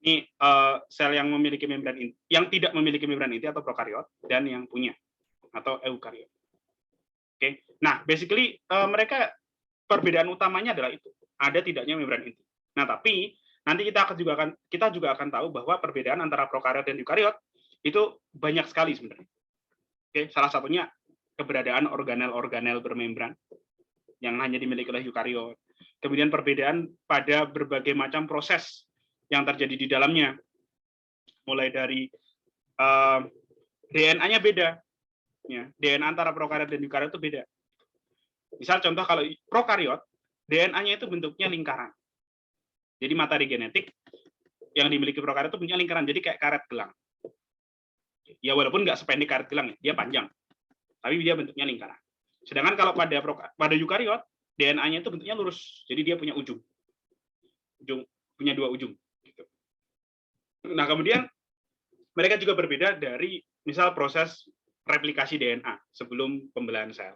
Ini sel yang memiliki membran inti, yang tidak memiliki membran inti atau prokariot, dan yang punya atau eukariot. Oke, nah basically mereka perbedaan utamanya adalah itu, ada tidaknya membran inti. Nah tapi nanti kita juga akan tahu bahwa perbedaan antara prokariot dan eukariot itu banyak sekali sebenarnya. Oke, salah satunya keberadaan organel-organel bermembran yang hanya dimiliki oleh eukariot. Kemudian perbedaan pada berbagai macam proses yang terjadi di dalamnya, mulai dari DNA-nya beda, ya, DNA antara prokariot dan eukariot itu beda. Misal contoh kalau prokariot, DNA-nya itu bentuknya lingkaran. Jadi materi genetik yang dimiliki prokariot itu bentuknya lingkaran, jadi kayak karet gelang. Ya walaupun nggak sependek karet gelang, dia panjang, tapi dia bentuknya lingkaran. Sedangkan kalau pada eukariot, DNA-nya itu bentuknya lurus, jadi dia punya punya dua ujung. Nah, kemudian mereka juga berbeda dari misal proses replikasi DNA sebelum pembelahan sel.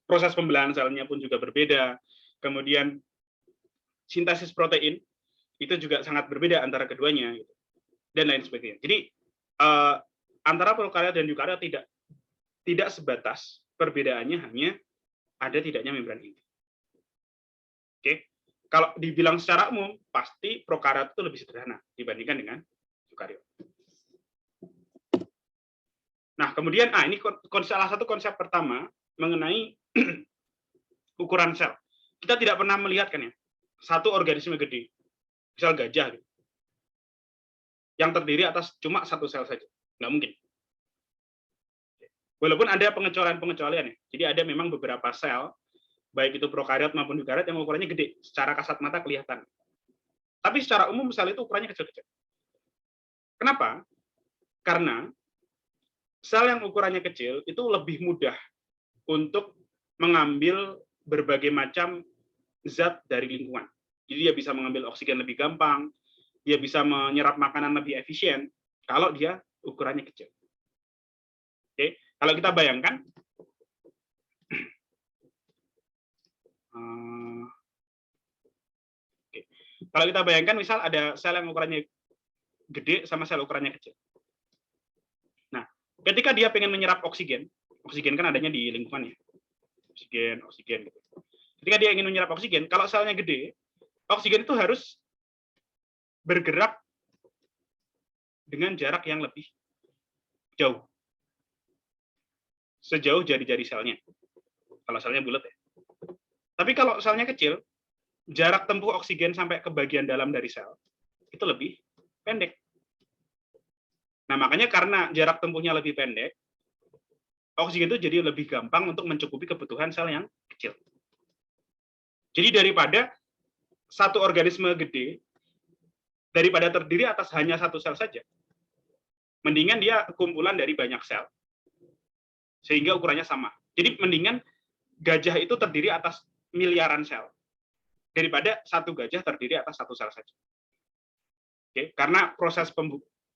Proses pembelahan selnya pun juga berbeda. Kemudian sintesis protein itu juga sangat berbeda antara keduanya, dan lain sebagainya. Jadi antara prokariot dan eukariot tidak sebatas perbedaannya hanya ada tidaknya membran inti. Oke. Kalau dibilang secara umum, pasti prokariot itu lebih sederhana dibandingkan dengan eukariot. Nah, kemudian, ini salah satu konsep pertama mengenai ukuran sel. Kita tidak pernah melihat kan ya, satu organisme gede, misal gajah, yang terdiri atas cuma satu sel saja. Nggak mungkin. Walaupun ada pengecualian ya. Jadi ada memang beberapa sel, baik itu prokariot maupun eukariot yang ukurannya gede, secara kasat mata kelihatan. Tapi secara umum sel itu ukurannya kecil-kecil. Kenapa? Karena sel yang ukurannya kecil itu lebih mudah untuk mengambil berbagai macam zat dari lingkungan. Jadi dia bisa mengambil oksigen lebih gampang, dia bisa menyerap makanan lebih efisien kalau dia ukurannya kecil. Oke, kalau kita bayangkan, kalau kita bayangkan misal ada sel yang ukurannya gede sama sel ukurannya kecil. Nah, ketika dia pengen menyerap oksigen kan adanya di lingkungan ya, oksigen gitu. Ketika dia ingin menyerap oksigen, kalau selnya gede, oksigen itu harus bergerak dengan jarak yang lebih jauh, sejauh jari-jari selnya. Kalau selnya bulat ya. Tapi kalau selnya kecil, jarak tempuh oksigen sampai ke bagian dalam dari sel itu lebih pendek. Nah, makanya karena jarak tempuhnya lebih pendek, oksigen itu jadi lebih gampang untuk mencukupi kebutuhan sel yang kecil. Jadi daripada satu organisme gede, daripada terdiri atas hanya satu sel saja, mendingan dia kumpulan dari banyak sel, sehingga ukurannya sama. Jadi mendingan gajah itu terdiri atas miliaran sel, daripada satu gajah terdiri atas satu sel saja. Oke, karena proses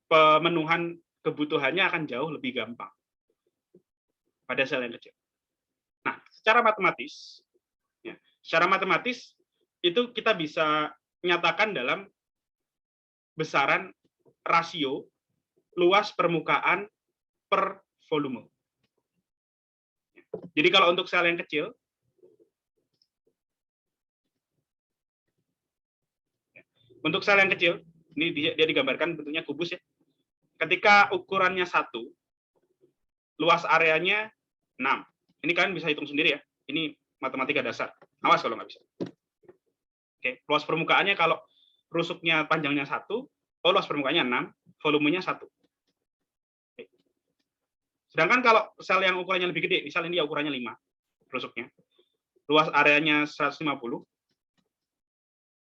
pemenuhan kebutuhannya akan jauh lebih gampang pada sel yang kecil. Nah, secara matematis itu kita bisa nyatakan dalam besaran rasio luas permukaan per volume. Jadi kalau untuk sel yang kecil, ini dia digambarkan bentuknya kubus ya. Ketika ukurannya 1, luas areanya 6. Ini kalian bisa hitung sendiri ya. Ini matematika dasar. Awas kalau nggak bisa. Oke, luas permukaannya kalau rusuknya panjangnya 1, luas permukaannya 6, volumenya 1. Oke. Sedangkan kalau sel yang ukurannya lebih gede, misalnya ini ukurannya 5, rusuknya. Luas areanya 150,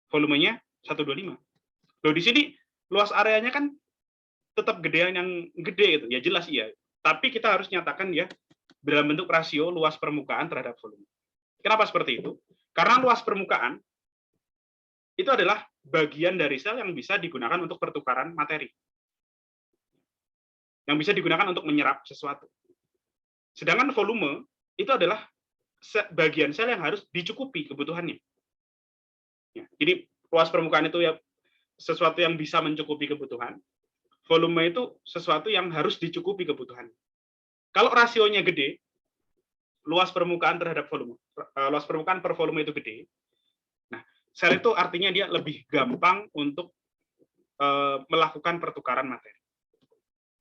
volumenya 125. Loh, di sini luas areanya kan tetap gedean yang gede itu, ya jelas iya. Tapi kita harus nyatakan ya dalam bentuk rasio luas permukaan terhadap volume. Kenapa seperti itu? Karena luas permukaan itu adalah bagian dari sel yang bisa digunakan untuk pertukaran materi. Yang bisa digunakan untuk menyerap sesuatu. Sedangkan volume itu adalah bagian sel yang harus dicukupi kebutuhannya. Ya, jadi luas permukaan itu ya sesuatu yang bisa mencukupi kebutuhan, volume itu sesuatu yang harus dicukupi kebutuhan. Kalau rasionya gede, luas permukaan terhadap volume, luas permukaan per volume itu gede. Nah, sel itu artinya dia lebih gampang untuk melakukan pertukaran materi.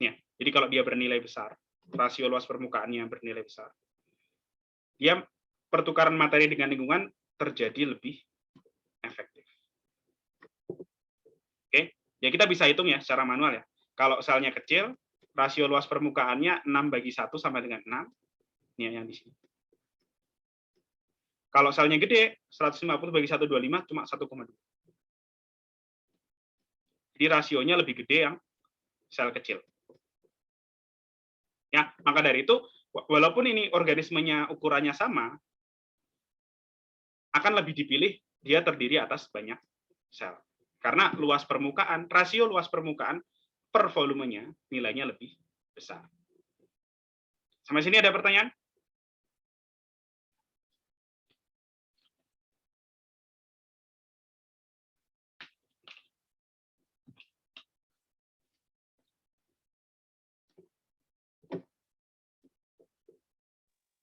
Ya, jadi kalau dia bernilai besar, rasio luas permukaannya bernilai besar, dia pertukaran materi dengan lingkungan terjadi lebih efektif. Oke, ya kita bisa hitung ya secara manual ya. Kalau selnya kecil, rasio luas permukaannya 6/1 sama dengan 6. Ini yang di sini. Kalau selnya gede, 150/125 cuma 1,2. Jadi rasionya lebih gede yang sel kecil. Ya, maka dari itu, walaupun ini organismenya ukurannya sama, akan lebih dipilih dia terdiri atas banyak sel. Karena luas permukaan, rasio luas permukaan per volumenya nilainya lebih besar. Sampai sini ada pertanyaan?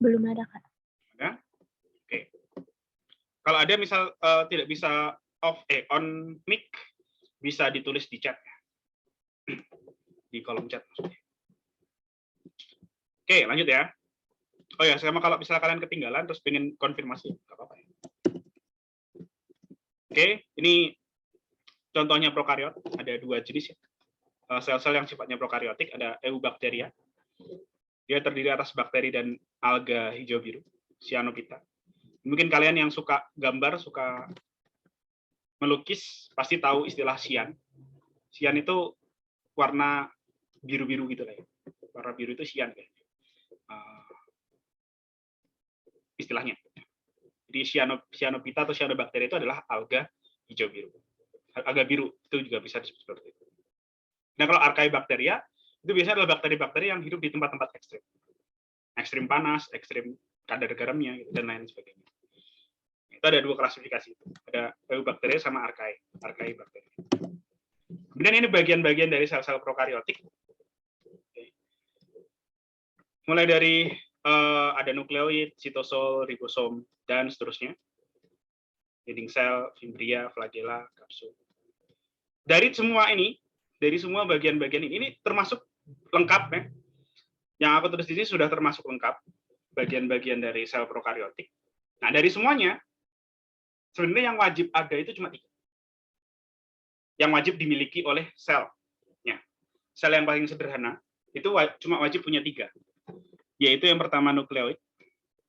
Belum ada, Kak. Ada? Oke. Kalau ada misal tidak bisa on mic, bisa ditulis di chat. Di kolom chat maksudnya. Oke, lanjut ya. Oh ya, sama kalau misalnya kalian ketinggalan terus pengen konfirmasi, nggak apa-apa ya. Oke, ini contohnya prokariot, ada 2 jenis ya. Sel-sel yang sifatnya prokariotik, ada Eubacteria. Dia terdiri atas bakteri dan alga hijau biru, Cyanophyta. Mungkin kalian yang suka gambar, suka melukis, pasti tahu istilah cyan. Cyan itu warna biru-biru gitu lah ya. Warna biru itu cyan kan. Istilahnya. Jadi Cyanophyta atau cyanobacteria itu adalah alga hijau biru. Alga biru itu juga bisa disebut seperti itu. Nah, kalau Archaebacteria itu biasanya adalah bakteri-bakteri yang hidup di tempat-tempat ekstrim. Ekstrim panas, ekstrim kadar garamnya, gitu, dan lain sebagainya. Itu ada 2 klasifikasi. Ada Eubacteria sama Archaebacteria. Kemudian ini bagian-bagian dari sel-sel prokariotik. Mulai dari ada nukleoid, sitosol, ribosom, dan seterusnya. Dinding sel, fimbria, flagella, kapsul. Dari semua ini, dari semua bagian-bagian ini termasuk lengkap ya. Yang aku tulis di sini sudah termasuk lengkap bagian-bagian dari sel prokariotik. Nah, dari semuanya sebenarnya yang wajib ada itu cuma 3. Yang wajib dimiliki oleh sel. Ya. Sel yang paling sederhana itu cuma wajib punya 3. Yaitu yang pertama nukleoid.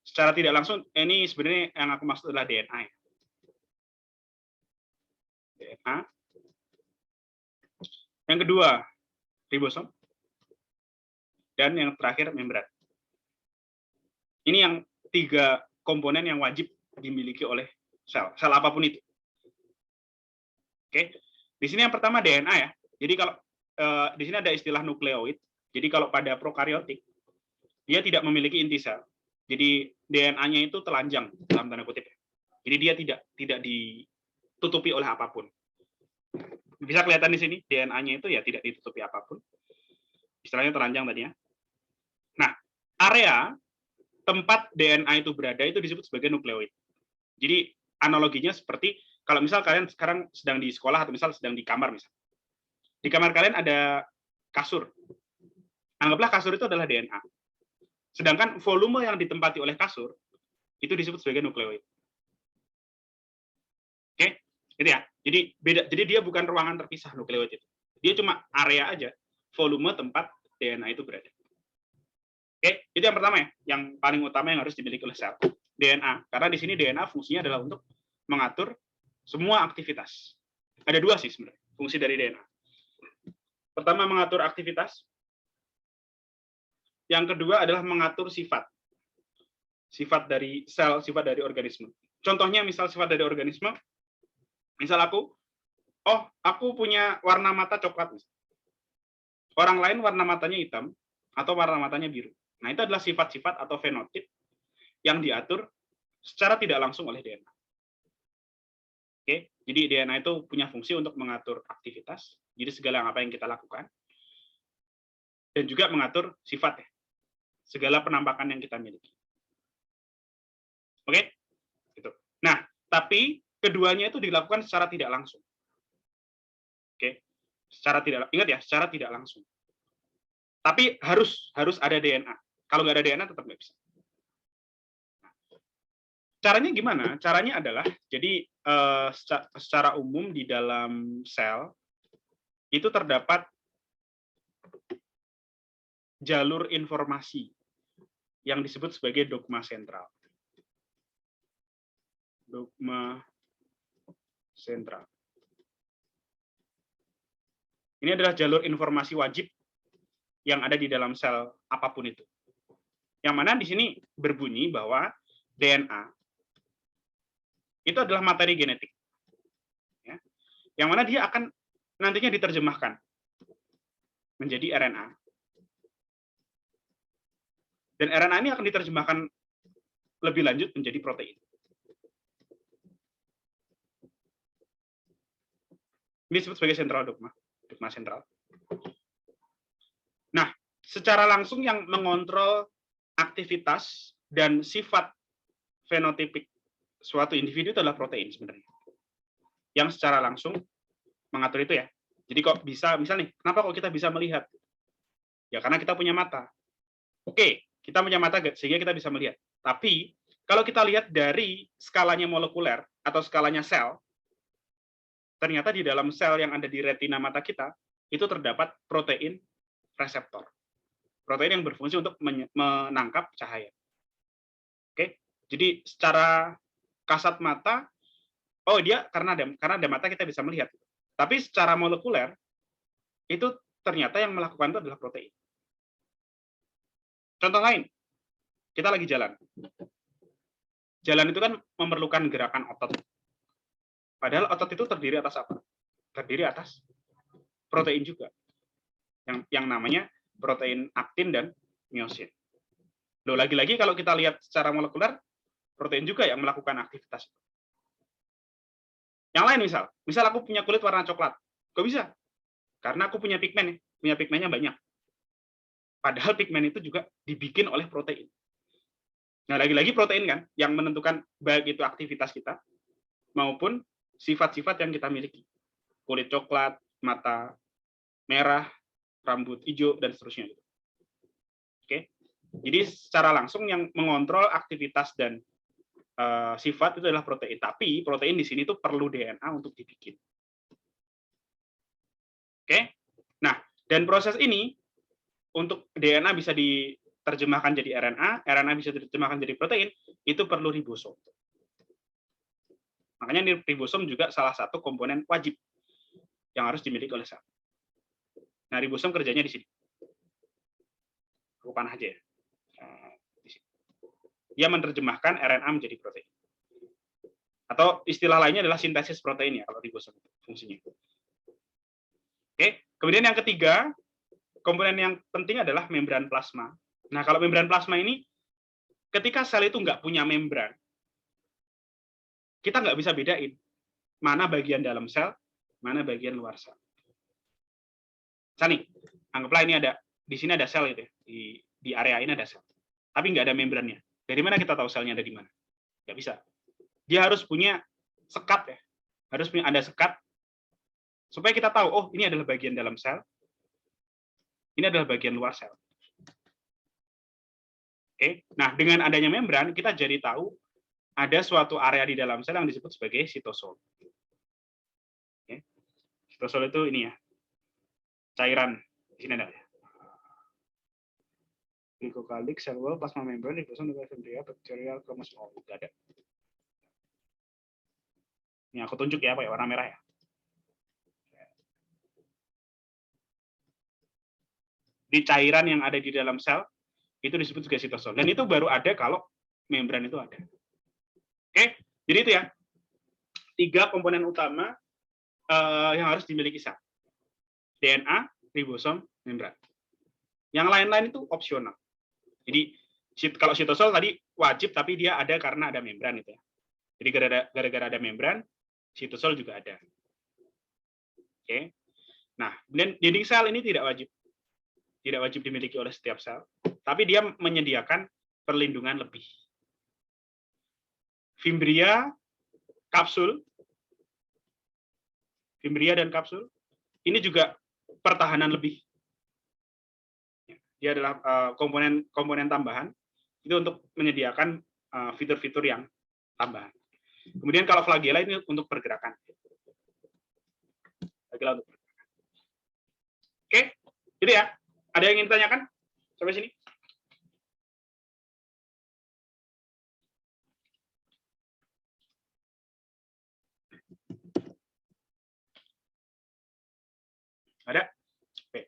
Secara tidak langsung ini sebenarnya yang aku maksud adalah DNA ya. DNA. Yang kedua, ribosom. Dan yang terakhir, membran. Ini yang 3 komponen yang wajib dimiliki oleh sel apapun itu. Oke, di sini yang pertama DNA ya. Jadi kalau di sini ada istilah nukleoid. Jadi kalau pada prokariotik, dia tidak memiliki inti sel. Jadi DNA-nya itu telanjang dalam tanda kutip. Jadi dia tidak ditutupi oleh apapun. Bisa kelihatan di sini DNA-nya itu ya tidak ditutupi apapun. Istilahnya telanjang tadi ya. Nah, area tempat DNA itu berada itu disebut sebagai nukleoid. Jadi analoginya seperti kalau misal kalian sekarang sedang di sekolah atau misal sedang di kamar misal. Di kamar kalian ada kasur. Anggaplah kasur itu adalah DNA. Sedangkan volume yang ditempati oleh kasur itu disebut sebagai nukleoid. Oke, gitu ya. Jadi beda. Jadi dia bukan ruangan terpisah nukleoid itu. Dia cuma area aja, volume tempat DNA itu berada. Oke, itu yang pertama ya, yang paling utama yang harus dimiliki oleh sel, DNA. Karena di sini DNA fungsinya adalah untuk mengatur semua aktivitas. Ada 2 sih sebenarnya fungsi dari DNA. Pertama mengatur aktivitas. Yang kedua adalah mengatur sifat. Sifat dari sel, sifat dari organisme. Contohnya misal sifat dari organisme, misal aku punya warna mata coklat. Orang lain warna matanya hitam atau warna matanya biru. Nah, itu adalah sifat-sifat atau fenotip yang diatur secara tidak langsung oleh DNA. Oke, jadi DNA itu punya fungsi untuk mengatur aktivitas, jadi segala apa yang kita lakukan, dan juga mengatur sifat ya, segala penampakan yang kita miliki. Oke, gitu. Nah, tapi keduanya itu dilakukan secara tidak langsung. Oke, secara tidak ingat ya, secara tidak langsung. Tapi harus ada DNA. Kalau nggak ada DNA tetap nggak bisa. Caranya gimana? Caranya adalah jadi secara umum di dalam sel itu terdapat jalur informasi yang disebut sebagai dogma sentral. Dogma sentral. Ini adalah jalur informasi wajib yang ada di dalam sel apapun itu. Yang mana di sini berbunyi bahwa DNA itu adalah materi genetik. Ya. Yang mana dia akan nantinya diterjemahkan menjadi RNA. Dan RNA ini akan diterjemahkan lebih lanjut menjadi protein. Ini disebut sebagai sentral dogma sentral. Nah, secara langsung yang mengontrol aktivitas dan sifat fenotipik suatu individu itu adalah protein sebenarnya. Yang secara langsung mengatur itu ya. Jadi kok bisa, misalnya nih, kenapa kok kita bisa melihat? Ya karena kita punya mata. Oke, kita punya mata sehingga kita bisa melihat. Tapi kalau kita lihat dari skalanya molekuler atau skalanya sel, ternyata di dalam sel yang ada di retina mata kita, itu terdapat protein reseptor. Protein yang berfungsi untuk menangkap cahaya. Oke, jadi secara kasat mata, oh dia karena ada mata kita bisa melihat. Tapi secara molekuler, itu ternyata yang melakukan itu adalah protein. Contoh lain, kita lagi jalan. Jalan itu kan memerlukan gerakan otot. Padahal otot itu terdiri atas apa? Terdiri atas protein juga. Yang namanya protein aktin dan miosin. Loh, lagi-lagi kalau kita lihat secara molekuler, protein juga yang melakukan aktivitas. Yang lain misal aku punya kulit warna coklat. Kok bisa? Karena aku punya pigmen, punya pigmennya banyak. Padahal pigmen itu juga dibikin oleh protein. Nah, lagi-lagi protein kan yang menentukan baik itu aktivitas kita maupun sifat-sifat yang kita miliki. Kulit coklat, mata merah, rambut hijau, dan seterusnya. Oke. Jadi secara langsung yang mengontrol aktivitas dan sifat itu adalah protein. Tapi protein di sini tuh perlu DNA untuk dibikin. Oke. Nah, dan proses ini untuk DNA bisa diterjemahkan jadi RNA, RNA bisa diterjemahkan jadi protein, itu perlu ribosom. Makanya ribosom juga salah satu komponen wajib yang harus dimiliki oleh sel. Nah, ribosom kerjanya di sini. Aku panah aja ya. Dia menerjemahkan RNA menjadi protein. Atau istilah lainnya adalah sintesis protein ya, kalau ribosom itu fungsinya. Oke, kemudian yang ketiga, komponen yang penting adalah membran plasma. Nah, kalau membran plasma ini, ketika sel itu nggak punya membran, kita nggak bisa bedain mana bagian dalam sel, mana bagian luar sel. Misalnya nih, anggaplah ini ada, di sini ada sel gitu ya, di area ini ada sel, tapi nggak ada membrannya. Dari mana kita tahu selnya ada di mana? Nggak bisa. Dia harus punya sekat ya, harus punya ada sekat supaya kita tahu, oh ini adalah bagian dalam sel, ini adalah bagian luar sel. Oke, nah dengan adanya membran kita jadi tahu ada suatu area di dalam sel yang disebut sebagai sitosol. Oke. Sitosol itu ini ya, cairan di sini ada. Glycocalyx, cell wall, plasma membrane, ribosom, nucleophobia, bacterial chromosom, oh, enggak ada. Ini aku tunjuk ya, pakai warna merah ya. Di cairan yang ada di dalam sel itu disebut sebagai sitosol. Dan itu baru ada kalau membran itu ada. Oke, jadi itu ya 3 komponen utama yang harus dimiliki sel: DNA, ribosom, membran. Yang lain-lain itu opsional. Jadi kalau sitosol tadi wajib, tapi dia ada karena ada membran itu ya. Jadi gara-gara ada membran, Sitosol juga ada. Oke. Nah, kemudian dinding sel ini tidak wajib dimiliki oleh setiap sel, tapi dia menyediakan perlindungan lebih. Fimbria, fimbria dan kapsul, ini juga pertahanan lebih. Dia adalah komponen tambahan itu untuk menyediakan fitur-fitur yang tambahan. Kemudian kalau flagella ini untuk pergerakan. Flagella untuk pergerakan. Oke, itu ya. Ada yang ingin ditanyakan sampai sini? Ada? Oke.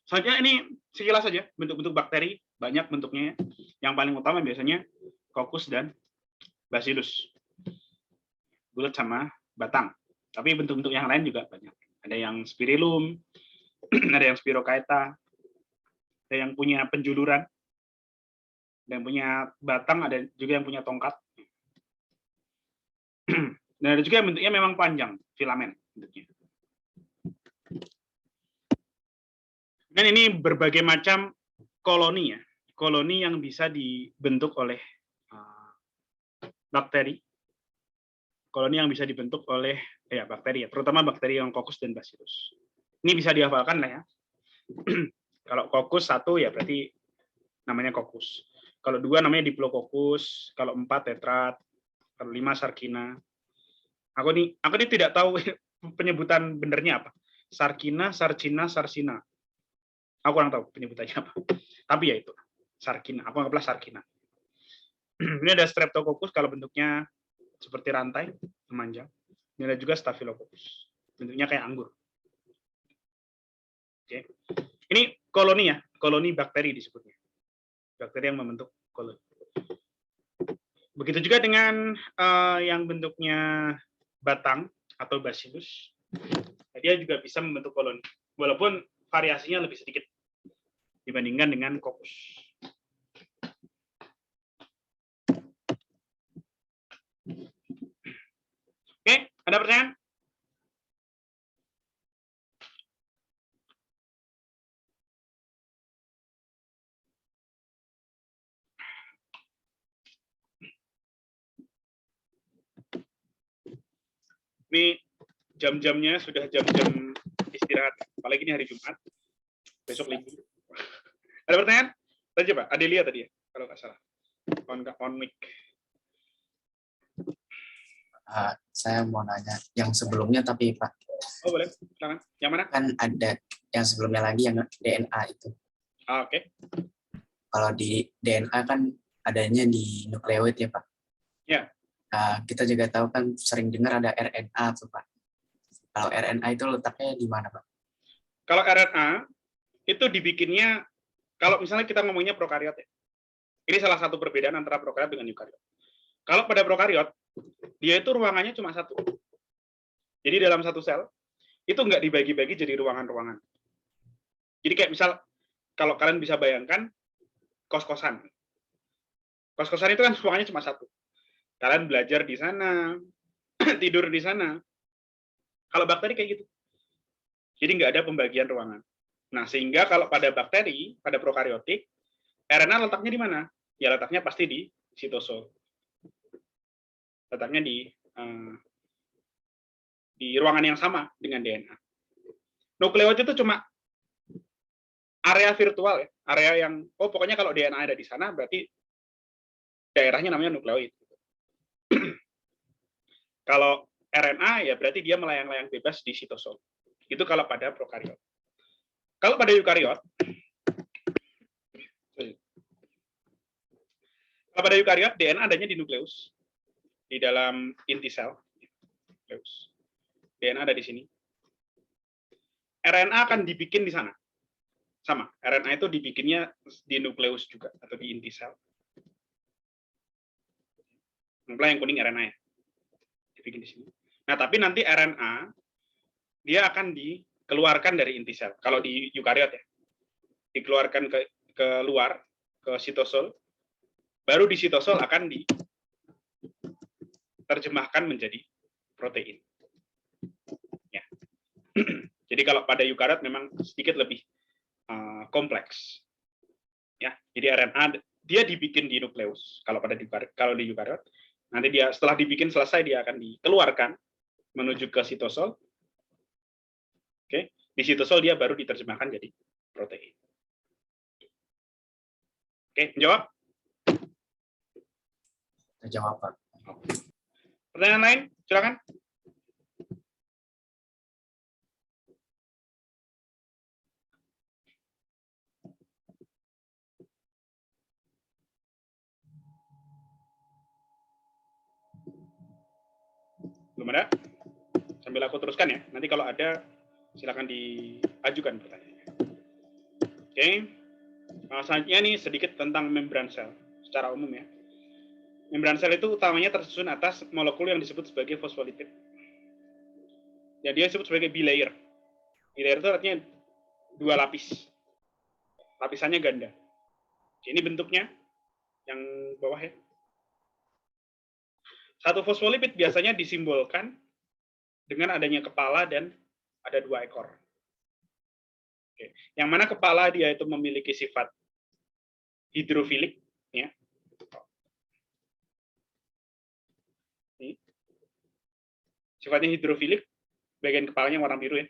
Selanjutnya ini sekilas saja bentuk-bentuk bakteri, banyak bentuknya. Yang paling utama biasanya Coccus dan Bacillus. Bulat sama batang. Tapi bentuk-bentuk yang lain juga banyak. Ada yang Spirillum, ada yang Spirochaeta, ada yang punya penjuluran, ada yang punya batang, ada juga yang punya tongkat. Dan ada juga yang bentuknya memang panjang, filamen bentuknya. Dan ini berbagai macam koloni ya, koloni yang bisa dibentuk oleh bakteri, koloni yang bisa dibentuk oleh bakteri ya, terutama bakteri yang Coccus dan Bacillus. Ini bisa dihafalkan lah ya. Kalau Coccus 1 ya berarti namanya Coccus. Kalau 2 namanya Diplococcus, kalau 4 Tetrad, kalau 5 Sarkina. Aku ini tidak tahu penyebutan benernya apa. Sarkina, Sarcina, Sarsina. Aku kurang tahu penyebutannya apa. Tapi ya itu, Sarkina. Aku anggaplah Sarkina. Ini ada Streptococcus kalau bentuknya seperti rantai, memanjang. Ini ada juga Staphylococcus. Bentuknya kayak anggur. Oke. Ini koloni ya, koloni bakteri disebutnya. Bakteri yang membentuk koloni. Begitu juga dengan yang bentuknya batang atau Bacillus. Dia juga bisa membentuk koloni. Walaupun variasinya lebih sedikit dibandingkan dengan Coccus. Oke, ada pertanyaan? Ini jam-jamnya sudah jam-jam istirahat, apalagi ini hari Jumat, besok libur. Ada pertanyaan? Tadi Pak, Adelia tadi ya, kalau nggak salah. On mic. Saya mau nanya yang sebelumnya tapi Pak. Oh boleh, silakan. Yang mana? Kan ada yang sebelumnya lagi yang DNA itu. Oke. Kalau di DNA kan adanya di nukleoid ya Pak. Ya. Kita juga tahu kan sering dengar ada RNA tuh Pak. Kalau RNA itu letaknya di mana Pak? Kalau RNA itu dibikinnya, kalau misalnya kita ngomongnya prokariot ya. Ini salah satu perbedaan antara prokariot dengan eukariot. Kalau pada prokariot, dia itu ruangannya cuma satu. Jadi dalam satu sel, itu nggak dibagi-bagi jadi ruangan-ruangan. Jadi kayak misal, kalau kalian bisa bayangkan, kos-kosan. Kos-kosan itu kan ruangannya cuma satu. Kalian belajar di sana, tidur di sana. Kalau bakteri kayak gitu. Jadi nggak ada pembagian ruangan. Nah, sehingga kalau pada bakteri, pada prokariotik, RNA letaknya di mana? Ya letaknya pasti di sitosol. Letaknya di ruangan yang sama dengan DNA. Nukleoid itu cuma area virtual ya, area yang pokoknya kalau DNA ada di sana berarti daerahnya namanya nukleoid. Kalau RNA ya berarti dia melayang-layang bebas di sitosol. Itu kalau pada prokariot. Kalau pada eukariot, DNA adanya di nukleus, di dalam inti sel. DNA ada di sini. RNA akan dibikin di sana. Sama, RNA itu dibikinnya di nukleus juga, atau di inti sel. Yang kuning RNA ya. Dibikin di sini. Nah, tapi nanti RNA, dia akan dikeluarkan dari inti sel. Kalau di eukariot ya. Dikeluarkan ke luar, ke sitosol. baru di sitosol akan diterjemahkan menjadi protein. Ya. Jadi kalau pada eukariot memang sedikit lebih kompleks. Ya, jadi RNA dia dibikin di nukleus. Kalau di eukariot, nanti dia setelah dibikin selesai dia akan dikeluarkan menuju ke sitosol. Oke, di sitosol dia baru diterjemahkan jadi protein. Oke, menjawab? Jawab, Pak. Pertanyaan lain, silakan. Belum ada? Sambil aku teruskan ya. Nanti kalau ada, silakan diajukan pertanyaannya. Oke. Selanjutnya nih sedikit tentang membran sel secara umum ya. Membran sel itu utamanya tersusun atas molekul yang disebut sebagai fosfolipid. Ya, dia disebut sebagai bilayer. Bilayer itu artinya 2 lapis. Lapisannya ganda. Ini bentuknya yang bawah ya. Satu fosfolipid biasanya disimbolkan dengan adanya kepala dan ada 2 ekor. Oke. Yang mana kepala dia itu memiliki sifat hidrofilik, ya. Ini. Sifatnya hidrofilik, bagian kepalanya warna biru ya.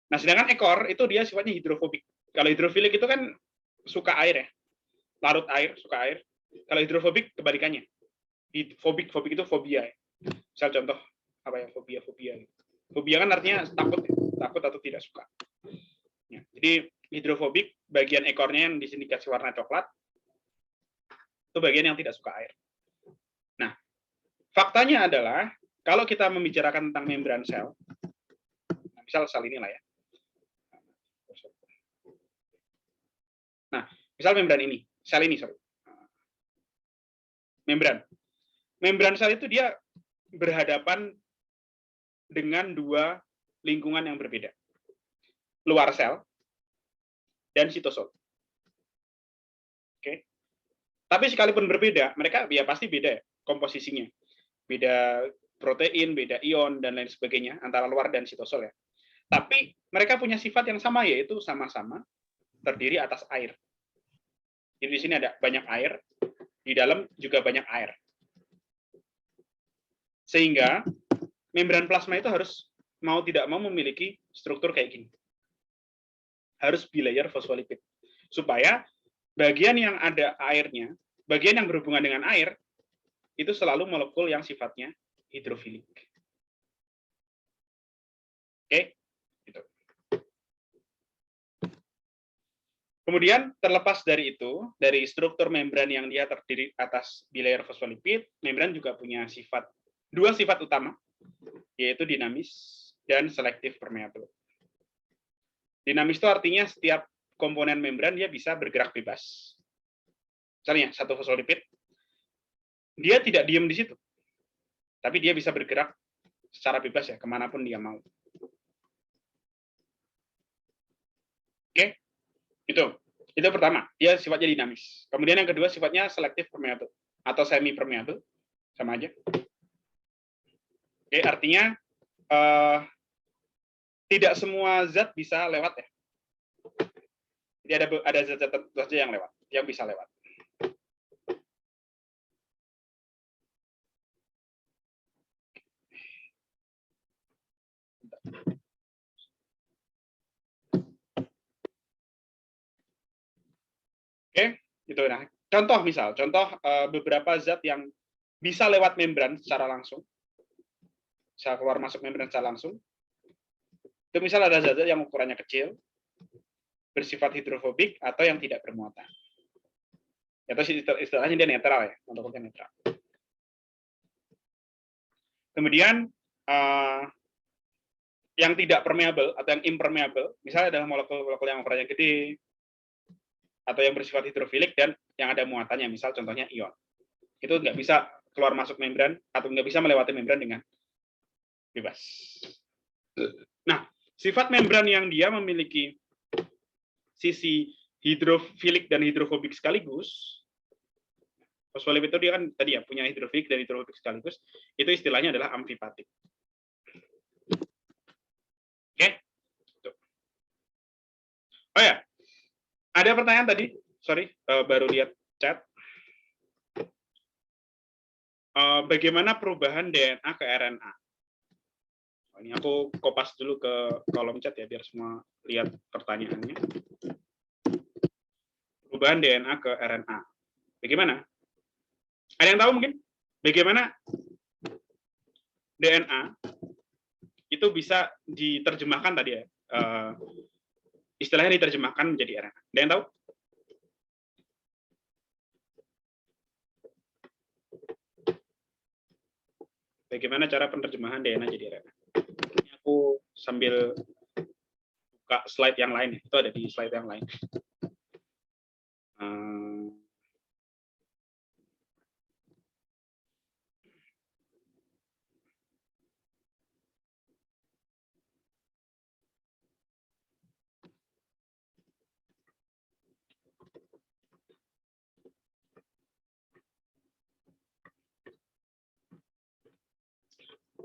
Nah, sedangkan ekor itu dia sifatnya hidrofobik. Kalau hidrofilik itu kan suka air ya, larut air, suka air. Kalau hidrofobik kebalikannya. Fobik itu fobia ya. Misal contoh apa ya, fobia. Fobia kan artinya takut, ya. Takut atau tidak suka. Ya, jadi hidrofobik bagian ekornya yang di sini dikasih warna coklat itu bagian yang tidak suka air. Nah, faktanya adalah kalau kita membicarakan tentang membran sel, nah, misal sel inilah ya. Nah, misal membran ini, sel ini, sorry. Membran sel itu dia berhadapan dengan 2 lingkungan yang berbeda. Luar sel dan sitosol. Oke. Tapi sekalipun berbeda, mereka ya pasti beda ya, komposisinya. Beda protein, beda ion, dan lain sebagainya, antara luar dan sitosol ya. Tapi mereka punya sifat yang sama, yaitu sama-sama terdiri atas air. Jadi di sini ada banyak air, di dalam juga banyak air. Sehingga membran plasma itu harus mau tidak mau memiliki struktur kayak gini. Harus bilayer fosfolipid. Supaya bagian yang ada airnya, bagian yang berhubungan dengan air, itu selalu molekul yang sifatnya hidrofilik. Oke, gitu. Kemudian terlepas dari itu, dari struktur membran yang dia terdiri atas bilayer fosfolipid, membran juga punya dua sifat utama, yaitu dinamis dan selektif permeable. Dinamis itu artinya setiap komponen membran dia bisa bergerak bebas. Misalnya satu fosfolipid, dia tidak diam di situ, tapi dia bisa bergerak secara bebas ya kemanapun dia mau. Oke, itu pertama, dia sifatnya dinamis. Kemudian yang kedua sifatnya selektif permeable atau semi permeable, sama aja. Oke, artinya tidak semua zat bisa lewat ya. Jadi ada zat-zat saja yang lewat, yang bisa lewat. Oke, itu nah. Contoh beberapa zat yang bisa lewat membran secara langsung, bisa keluar masuk membran secara langsung. Itu misal ada zat-zat yang ukurannya kecil, bersifat hidrofobik atau yang tidak bermuatan. Atau istilahnya dia netral ya, molekulnya netral. Kemudian yang tidak permeable atau yang impermeable, misalnya adalah molekul-molekul yang ukurannya gede atau yang bersifat hidrofilik dan yang ada muatannya, misal contohnya ion. Itu nggak bisa keluar masuk membran atau nggak bisa melewati membran dengan bebas. Nah, sifat membran yang dia memiliki sisi hidrofilik dan hidrofobik sekaligus, Fosfolipid itu dia kan tadi ya punya hidrofilik dan hidrofobik sekaligus. Itu istilahnya adalah amfipatik. Oke. Tuh. Oh ya, ada pertanyaan tadi. Sorry, baru lihat chat. Bagaimana perubahan DNA ke RNA? Ini aku kopas dulu ke kolom chat ya, biar semua lihat pertanyaannya. Perubahan DNA ke RNA. Bagaimana? Ada yang tahu mungkin? Bagaimana DNA itu bisa diterjemahkan tadi ya? Istilahnya diterjemahkan menjadi RNA. Ada yang tahu? Bagaimana cara penerjemahan DNA jadi RNA? Ini aku sambil buka slide yang lain. Itu ada di slide yang lain.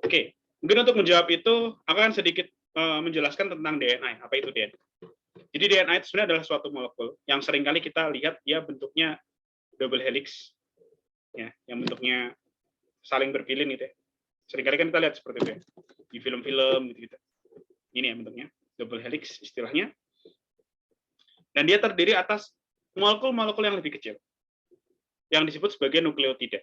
Oke, mungkin untuk menjawab itu, aku akan sedikit menjelaskan tentang DNA. Apa itu DNA? Jadi DNA itu sebenarnya adalah suatu molekul yang seringkali kita lihat dia bentuknya double helix, ya, yang bentuknya saling berpilin gitu ya. Seringkali kan kita lihat seperti itu ya, di film-film gitu. Ini ya bentuknya double helix istilahnya. Dan dia terdiri atas molekul-molekul yang lebih kecil, yang disebut sebagai nukleotida.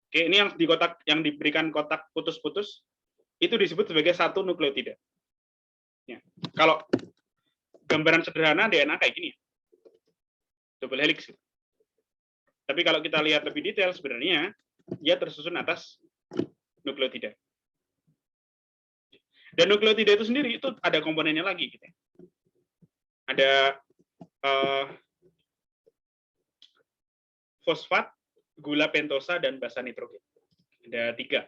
Oke, ini yang di kotak yang diberikan kotak putus-putus itu disebut sebagai satu nukleotida. Ya. Kalau gambaran sederhana DNA kayak gini, double helix. Tapi kalau kita lihat lebih detail, sebenarnya dia tersusun atas nukleotida. Dan nukleotida itu sendiri itu ada komponennya lagi, gitu. Ada fosfat, gula pentosa, dan basa nitrogen. Ada 3.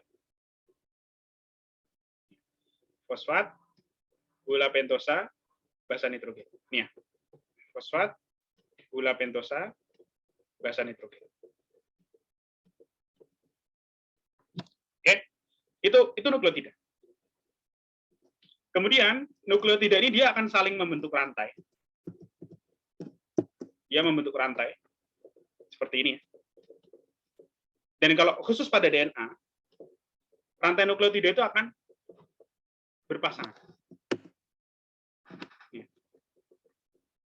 Fosfat, gula pentosa, basa nitrogen. Ini ya. Fosfat, gula pentosa, basa nitrogen. Oke, itu nukleotida. Kemudian nukleotida ini dia akan saling membentuk rantai. Dia membentuk rantai seperti ini. Dan kalau khusus pada DNA, rantai nukleotida itu akan berpasangan.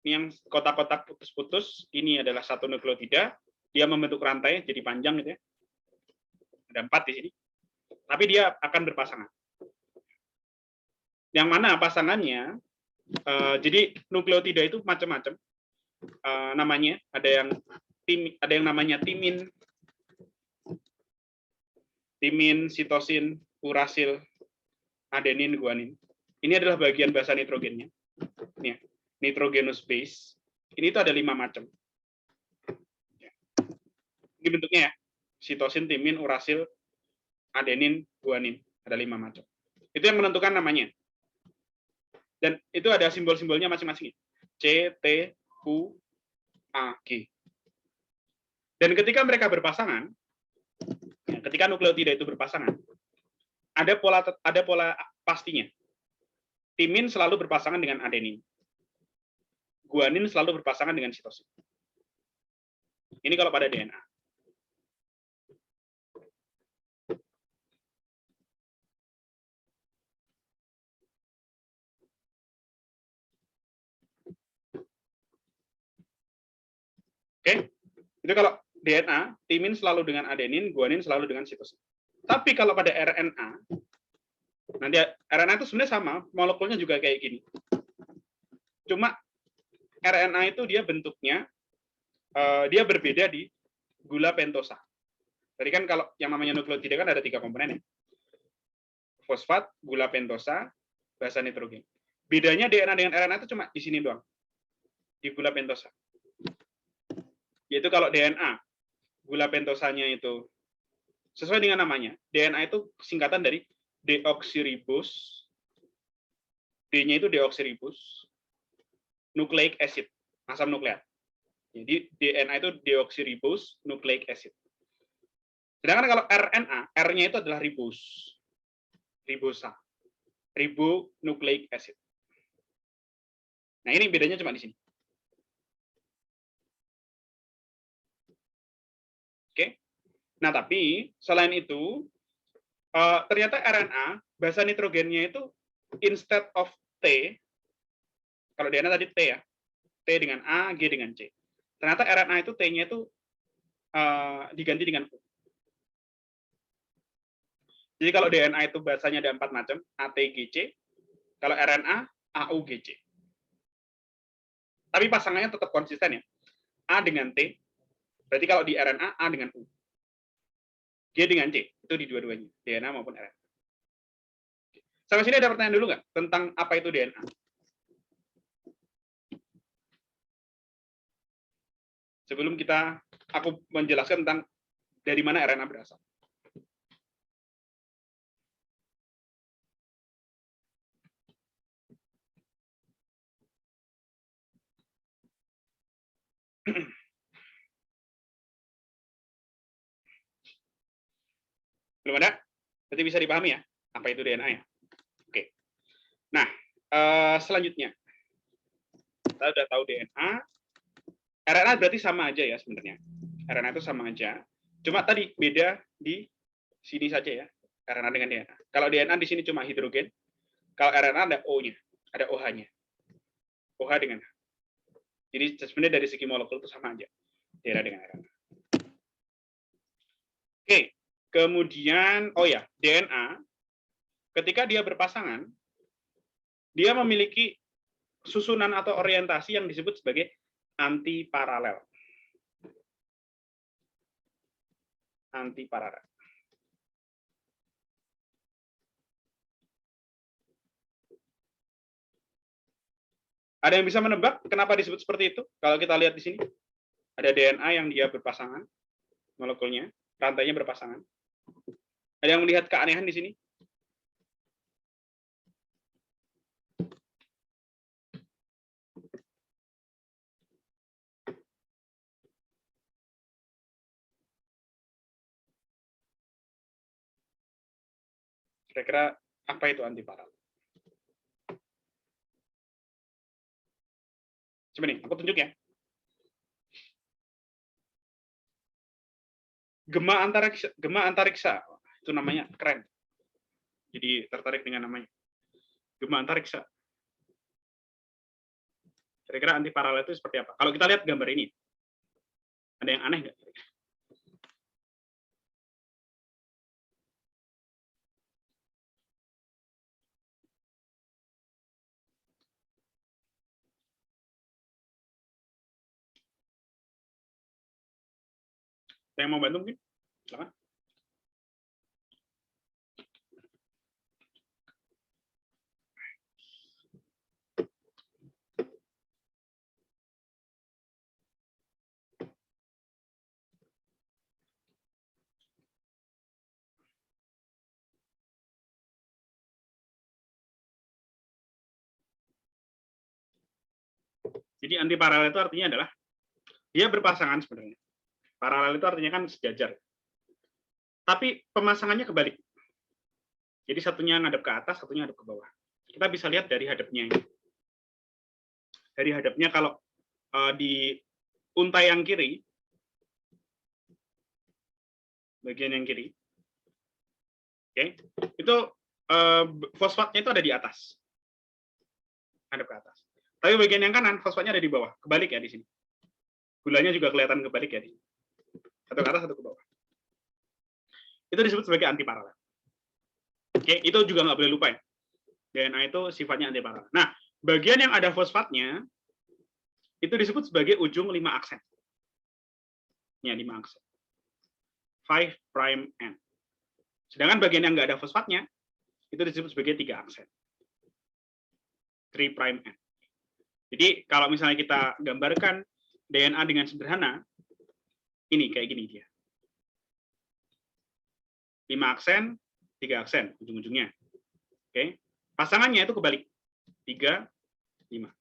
Ini yang kotak-kotak putus-putus, ini adalah satu nukleotida, dia membentuk rantai jadi panjang gitu ya. Ada 4 di sini. Tapi dia akan berpasangan. Yang mana pasangannya, jadi nukleotida itu macam-macam namanya. Ada yang namanya timin, sitosin, urasil, adenin, guanin. Ini adalah bagian basa nitrogennya. Ini ya, nitrogenous base. Ini itu ada 5 macam. Ini bentuknya ya. Sitosin, timin, urasil, adenin, guanin. Ada 5 macam. Itu yang menentukan namanya. Dan itu ada simbol-simbolnya masing-masing. C, T, U, A, G. Dan ketika mereka berpasangan, ketika nukleotida itu berpasangan, ada pola pastinya. Timin selalu berpasangan dengan adenin. Guanin selalu berpasangan dengan sitosin. Ini kalau pada DNA. Oke, itu kalau DNA, timin selalu dengan adenin, guanin selalu dengan sitosin. Tapi kalau pada RNA, nanti RNA itu sebenarnya sama, molekulnya juga kayak gini. Cuma RNA itu dia bentuknya, dia berbeda di gula pentosa. Tadi kan kalau yang namanya nukleotida kan ada 3 komponen ya. Fosfat, gula pentosa, basa nitrogen. Bedanya DNA dengan RNA itu cuma di sini doang, di gula pentosa. Yaitu kalau DNA, gula pentosanya itu sesuai dengan namanya. DNA itu singkatan dari deoksiribos, D-nya itu deoksiribos, nucleic acid, asam nukleat. Jadi DNA itu deoksiribos nucleic acid. Sedangkan kalau RNA, R-nya itu adalah ribosa, ribonucleic acid. Nah, ini bedanya cuma di sini. Oke. Nah, tapi selain itu, ternyata RNA, basa nitrogennya itu instead of T, kalau DNA tadi T ya, T dengan A, G dengan C. Ternyata RNA itu T-nya itu diganti dengan U. Jadi kalau DNA itu bahasanya ada 4 macam, A, T, G, C. Kalau RNA, A, U, G, C. Tapi pasangannya tetap konsisten ya. A dengan T, berarti kalau di RNA, A dengan U. G dengan C, itu di dua-duanya, DNA maupun RNA. Sampai sini ada pertanyaan dulu nggak tentang apa itu DNA? Sebelum aku menjelaskan tentang dari mana RNA berasal. Belum ada? Berarti bisa dipahami ya, apa itu DNA ya? Oke. Nah, selanjutnya. Kita udah tahu DNA. RNA berarti sama aja ya sebenarnya. RNA itu sama aja. Cuma tadi beda di sini saja ya, RNA dengan DNA. Kalau DNA di sini cuma hidrogen, kalau RNA ada O-nya, ada OH-nya. OH dengan H. Jadi sebenarnya dari segi molekul itu sama aja, DNA dengan RNA. Oke, kemudian, oh ya, DNA, ketika dia berpasangan, dia memiliki susunan atau orientasi yang disebut sebagai antiparalel. Antiparalel. Ada yang bisa menebak kenapa disebut seperti itu? Kalau kita lihat di sini, ada DNA yang dia berpasangan, molekulnya, rantainya berpasangan. Ada yang melihat keanehan di sini? Kira-kira apa itu antiparalel? Coba nih, aku tunjuk ya. Gema antariksa, itu namanya keren. Jadi tertarik dengan namanya. Gema antariksa. Kira-kira antiparalel itu seperti apa? Kalau kita lihat gambar ini, ada yang aneh nggak? Ada yang mau bantu mungkin? Silakan. Jadi antiparalel itu artinya adalah dia berpasangan sebenarnya. Paralel itu artinya kan sejajar. Tapi pemasangannya kebalik. Jadi satunya ngadep ke atas, satunya ngadep ke bawah. Kita bisa lihat dari hadapnya ini. Dari hadapnya kalau di untai yang kiri, bagian yang kiri, oke, itu fosfatnya itu ada di atas, ngadep ke atas. Tapi bagian yang kanan fosfatnya ada di bawah, kebalik ya di sini. Gulanya juga kelihatan kebalik ya di sini. Satu ke atas, satu ke bawah. Itu disebut sebagai antiparalel. Oke, itu juga nggak boleh lupa ya. DNA itu sifatnya antiparalel. Nah, bagian yang ada fosfatnya itu disebut sebagai ujung 5 aksen. Ya, 5 aksen. 5' end. Sedangkan bagian yang nggak ada fosfatnya itu disebut sebagai 3 aksen. 3' end. Jadi kalau misalnya kita gambarkan DNA dengan sederhana, ini kayak gini dia. 5 aksen, 3 aksen ujung-ujungnya. Oke. Pasangannya itu kebalik. 3, 5.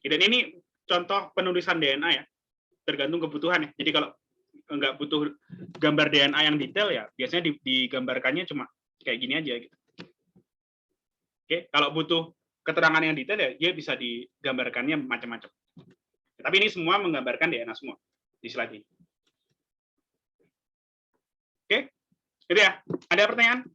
Dan ini contoh penulisan DNA ya. Tergantung kebutuhan ya. Jadi kalau nggak butuh gambar DNA yang detail ya, biasanya digambarkannya cuma kayak gini aja gitu. Oke, kalau butuh keterangan yang detail ya dia bisa digambarkannya macam-macam. Tapi ini semua menggambarkan DNA semua di slide ini. Oke, itu ya. Ada pertanyaan?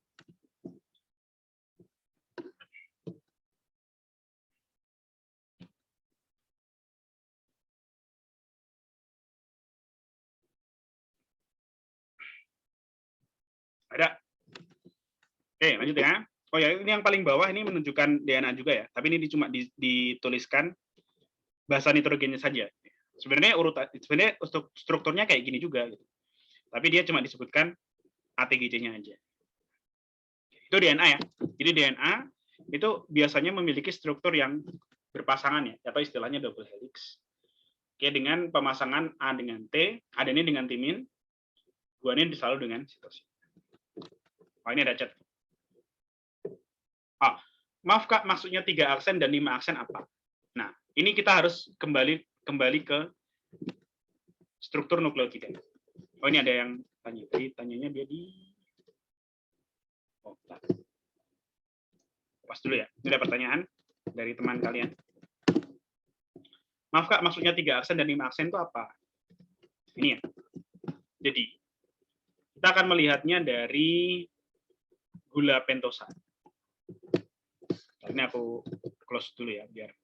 Ada. Oke, lanjut ya. Oh ya, ini yang paling bawah ini menunjukkan DNA juga ya. Tapi ini cuma dituliskan bahasa nitrogennya saja. Sebenarnya strukturnya kayak gini juga gitu. Tapi dia cuma disebutkan ATGC-nya aja. Itu DNA ya. Jadi DNA itu biasanya memiliki struktur yang berpasangan ya, atau istilahnya double helix. Oke, dengan pemasangan A dengan T, adenin dengan timin, guanin selalu dengan sitosin. Oh, ini ada chat. Oh, maaf Kak, maksudnya 3 aksen dan 5 aksen apa? Nah, ini kita harus kembali ke struktur nukleotida. Oh, ini ada yang tanya. Jadi tanyanya dia di pas dulu ya. Ini ada pertanyaan dari teman kalian. Maaf Kak, maksudnya 3 aksen dan 5 aksen itu apa? Ini ya. Jadi, kita akan melihatnya dari gula pentosa. Ini aku close dulu ya, biar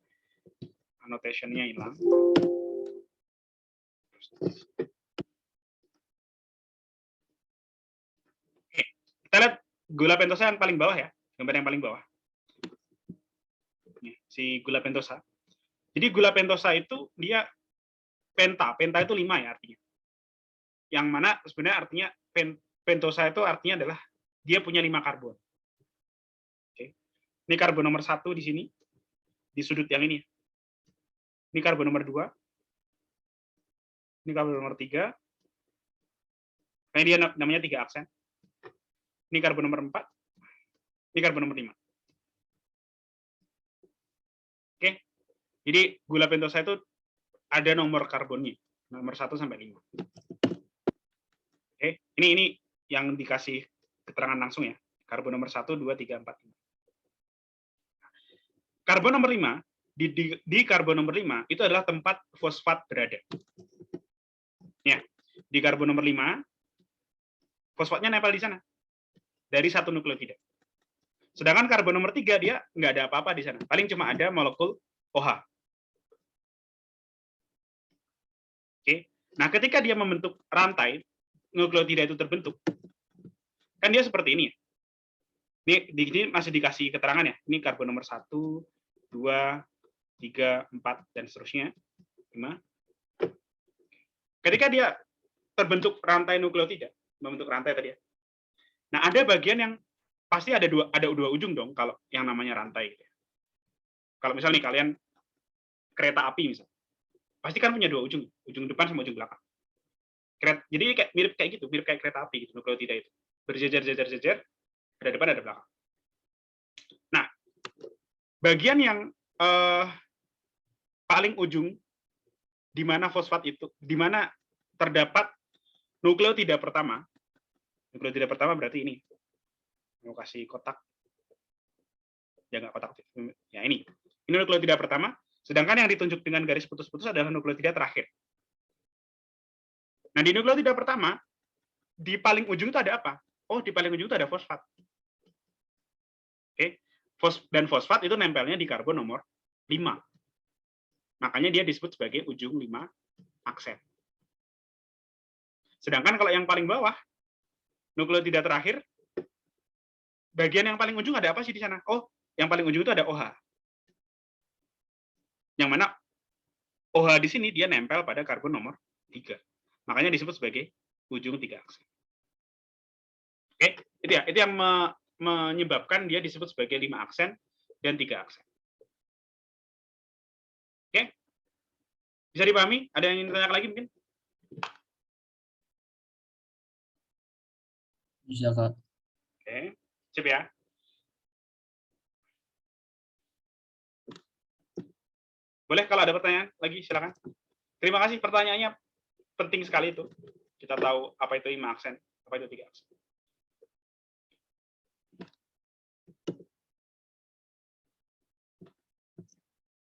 annotation-nya hilang. Oke, kita lihat gula pentosa yang paling bawah ya, gambar yang paling bawah. Si gula pentosa. Jadi gula pentosa itu dia penta itu 5 ya artinya. Yang mana sebenarnya artinya pentosa itu artinya adalah dia punya 5 karbon. Oke. Ini karbon nomor 1 di sini, di sudut yang ini. Ini karbon nomor 2. Ini karbon nomor 3. Karena dia namanya 3 aksen. Ini karbon nomor 4. Ini karbon nomor 5. Oke. Jadi gula pentosa itu ada nomor karbonnya, nomor 1 sampai 5. Oke, ini yang dikasih keterangan langsung ya. Karbon nomor 1, 2, 3, 4, 5. Karbon nomor 5, di karbon nomor 5 itu adalah tempat fosfat berada. Ya, di karbon nomor 5 fosfatnya nempel di sana. Dari satu nukleotida. Sedangkan karbon nomor 3 dia nggak ada apa-apa di sana. Paling cuma ada molekul OH. Oke. Nah, ketika dia membentuk rantai, nukleotida itu terbentuk, kan dia seperti ini ya. Ini masih dikasih keterangan ya. Ini karbon nomor 1, 2, 3, 4, dan seterusnya. 5. Ketika dia terbentuk rantai nukleotida, membentuk rantai tadi ya. Nah, ada bagian yang pasti ada dua ujung dong kalau yang namanya rantai. Gitu. Kalau misalnya nih kalian kereta api misalnya, pasti kan punya 2 ujung depan sama ujung belakang. Jadi kayak mirip kayak kereta api gitu, nukleotida itu. Berjejer-jejer, ada depan ada belakang. Nah, bagian yang paling ujung di mana fosfat itu, di mana terdapat nukleotida pertama. Nukleotida pertama berarti ini. Mau kasih kotak. Ya nggak kotak. Ya ini. Ini nukleotida pertama, sedangkan yang ditunjuk dengan garis putus-putus adalah nukleotida terakhir. Nah, di nukleotida pertama, di paling ujung itu ada apa? Oh, di paling ujung itu ada fosfat. Oke. Dan fosfat itu nempelnya di karbon nomor 5. Makanya dia disebut sebagai ujung 5 aksen. Sedangkan kalau yang paling bawah, nukleotida terakhir, bagian yang paling ujung ada apa sih di sana? Oh, yang paling ujung itu ada OH. Yang mana OH di sini dia nempel pada karbon nomor 3. Makanya disebut sebagai ujung 3 aksen. Oke, itu yang menyebabkan dia disebut sebagai 5 aksen dan 3 aksen. Oke? Bisa dipahami? Ada yang ingin tanya lagi mungkin? Bisa, Kak. Oke, sip ya. Boleh kalau ada pertanyaan lagi, silakan. Terima kasih pertanyaannya, penting sekali itu. Kita tahu apa itu 5 aksen, apa itu 3 aksen.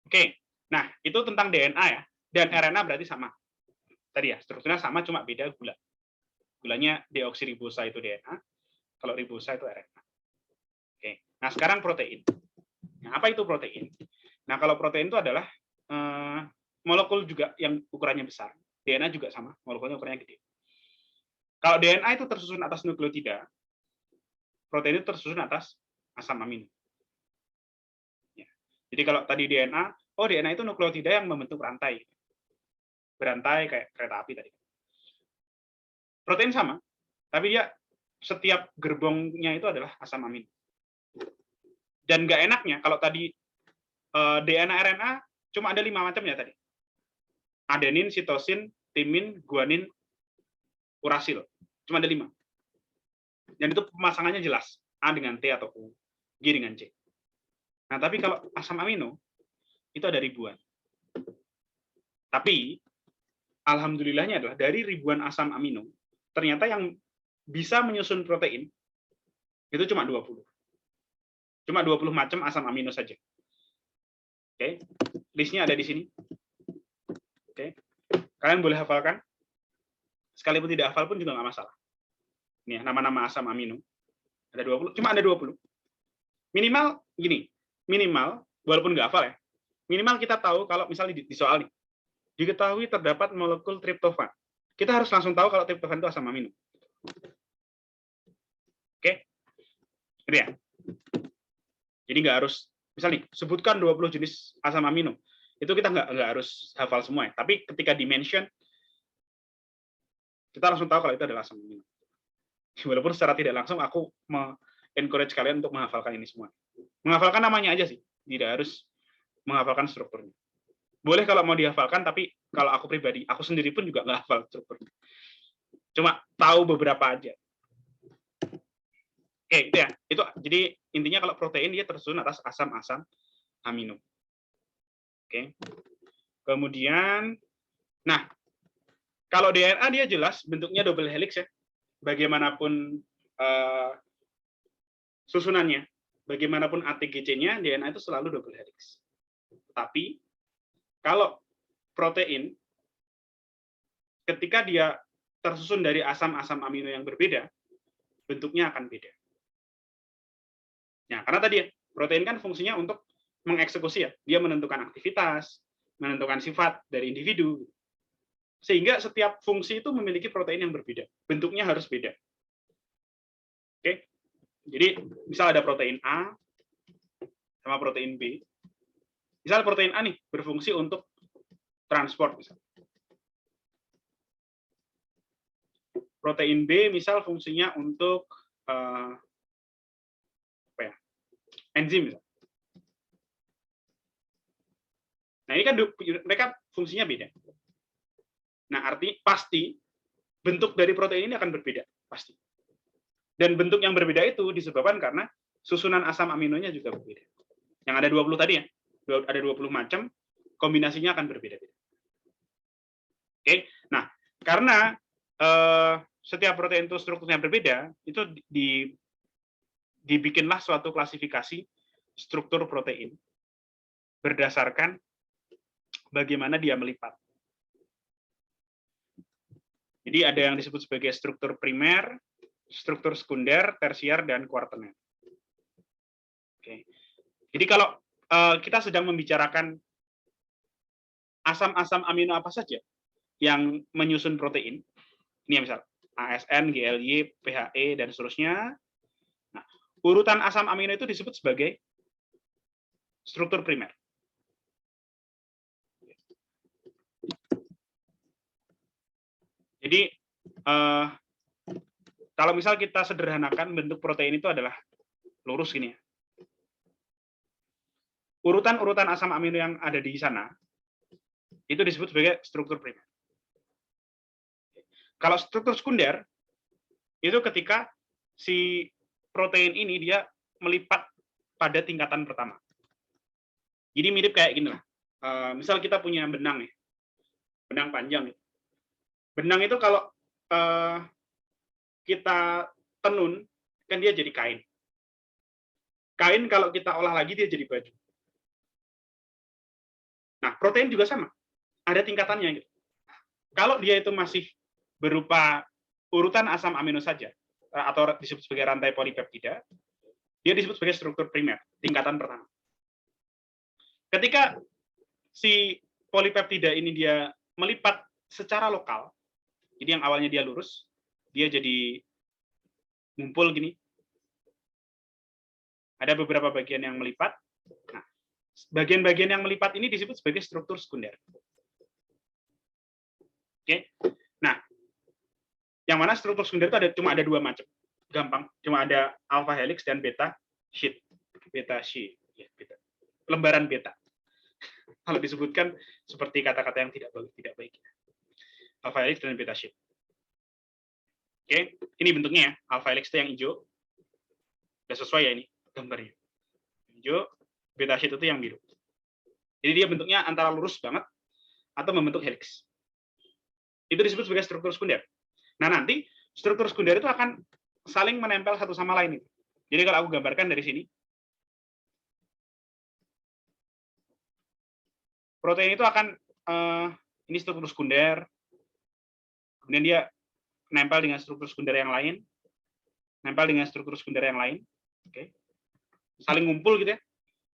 Oke, nah itu tentang DNA ya, dan RNA berarti sama. Tadi ya, strukturnya sama, cuma beda gula. Gulanya deoksiribosa itu DNA, kalau ribosa itu RNA. Oke, nah sekarang protein. Nah, apa itu protein? Nah, kalau protein itu adalah molekul juga yang ukurannya besar. DNA juga sama, molekulnya ukurannya gede. Kalau DNA itu tersusun atas nukleotida, protein itu tersusun atas asam amino. Ya. Jadi kalau tadi DNA, oh DNA itu nukleotida yang membentuk rantai. Berantai kayak kereta api tadi. Protein sama, tapi dia setiap gerbongnya itu adalah asam amino. Dan nggak enaknya, kalau tadi DNA RNA cuma ada 5 macamnya tadi. Adenin, sitosin, timin, guanin, urasil. Cuma ada 5. Dan itu pemasangannya jelas. A dengan T atau U, G dengan C. Nah, tapi kalau asam amino, itu ada ribuan. Tapi, alhamdulillahnya adalah dari ribuan asam amino, ternyata yang bisa menyusun protein, itu cuma 20. Cuma 20 macam asam amino saja. Oke, listnya ada di sini. Oke, kalian boleh hafalkan. Sekalipun tidak hafal pun juga nggak masalah. Ini ya, nama-nama asam amino. Ada 20, cuma ada 20. Minimal gini, minimal walaupun nggak hafal ya, minimal kita tahu kalau misalnya di soal nih, diketahui terdapat molekul triptofan. Kita harus langsung tahu kalau triptofan itu asam amino. Oke? Gitu ya. Jadi nggak harus, misalnya nih, sebutkan 20 jenis asam amino. Itu kita nggak harus hafal semua ya. Tapi ketika di-mention, kita langsung tahu kalau itu adalah asam amino. Walaupun secara tidak langsung aku encourage kalian untuk menghafalkan ini semua. Menghafalkan namanya aja sih, tidak harus menghafalkan strukturnya. Boleh kalau mau dihafalkan, tapi kalau aku pribadi, aku sendiri pun juga nggak hafal strukturnya. Cuma tahu beberapa aja. Oke, itu ya. Itu jadi intinya kalau protein dia tersusun atas asam-asam amino. Oke. Kemudian, nah, kalau DNA dia jelas bentuknya double helix ya. Bagaimanapun susunannya, bagaimanapun ATGC-nya, DNA itu selalu double helix. Tapi kalau protein, ketika dia tersusun dari asam-asam amino yang berbeda, bentuknya akan beda. Nah, karena tadi ya, protein kan fungsinya untuk mengeksekusi ya, dia menentukan aktivitas, menentukan sifat dari individu. Sehingga setiap fungsi itu memiliki protein yang berbeda. Bentuknya harus beda. Oke? Jadi, misal ada protein A sama protein B. Misal protein A nih berfungsi untuk transport misalnya. Protein B misal fungsinya untuk enzim misalnya. Nah, ini kan mereka fungsinya beda. Nah, arti pasti bentuk dari protein ini akan berbeda, pasti. Dan bentuk yang berbeda itu disebabkan karena susunan asam aminonya juga berbeda. Yang ada 20 tadi ya, ada 20 macam, kombinasinya akan berbeda-beda. Oke, nah karena setiap protein itu strukturnya berbeda, itu dibikinlah suatu klasifikasi struktur protein berdasarkan bagaimana dia melipat. Jadi ada yang disebut sebagai struktur primer, struktur sekunder, tersier, dan kuartener. Oke. Jadi kalau kita sedang membicarakan asam-asam amino apa saja yang menyusun protein, ini ya misal ASN, GLY, PHE, dan seterusnya. Nah, urutan asam amino itu disebut sebagai struktur primer. Jadi, kalau misal kita sederhanakan bentuk protein itu adalah lurus gini ya. Urutan-urutan asam amino yang ada di sana, itu disebut sebagai struktur primer. Kalau struktur sekunder, itu ketika si protein ini dia melipat pada tingkatan pertama. Jadi mirip kayak gini lah. Misal kita punya benang nih, benang panjang. Benang itu kalau kita tenun, kan dia jadi kain. Kain kalau kita olah lagi dia jadi baju. Nah, protein juga sama. Ada tingkatannya gitu. Kalau dia itu masih berupa urutan asam amino saja, atau disebut sebagai rantai polipeptida, dia disebut sebagai struktur primer, tingkatan pertama. Ketika si polipeptida ini dia melipat secara lokal, jadi yang awalnya dia lurus, dia jadi ngumpul gini. Ada beberapa bagian yang melipat. Nah, bagian-bagian yang melipat ini disebut sebagai struktur sekunder. Oke. Nah, yang mana struktur sekunder itu cuma ada dua macam. Gampang, cuma ada alpha helix dan beta sheet. Beta sheet, ya, beta. Lembaran beta. Kalau disebutkan seperti kata-kata yang tidak baik. Alpha helix dan beta sheet. Oke, ini bentuknya ya. Alpha helix itu yang hijau. Sudah sesuai ya ini gambarnya. Hijau, beta sheet itu yang biru. Jadi dia bentuknya antara lurus banget atau membentuk helix. Itu disebut sebagai struktur sekunder. Nah, nanti struktur sekunder itu akan saling menempel satu sama lain. Jadi kalau aku gambarkan dari sini, protein itu akan ini struktur sekunder, kemudian dia nempel dengan struktur sekunder yang lain, nempel dengan struktur sekunder yang lain, oke, saling ngumpul gitu ya.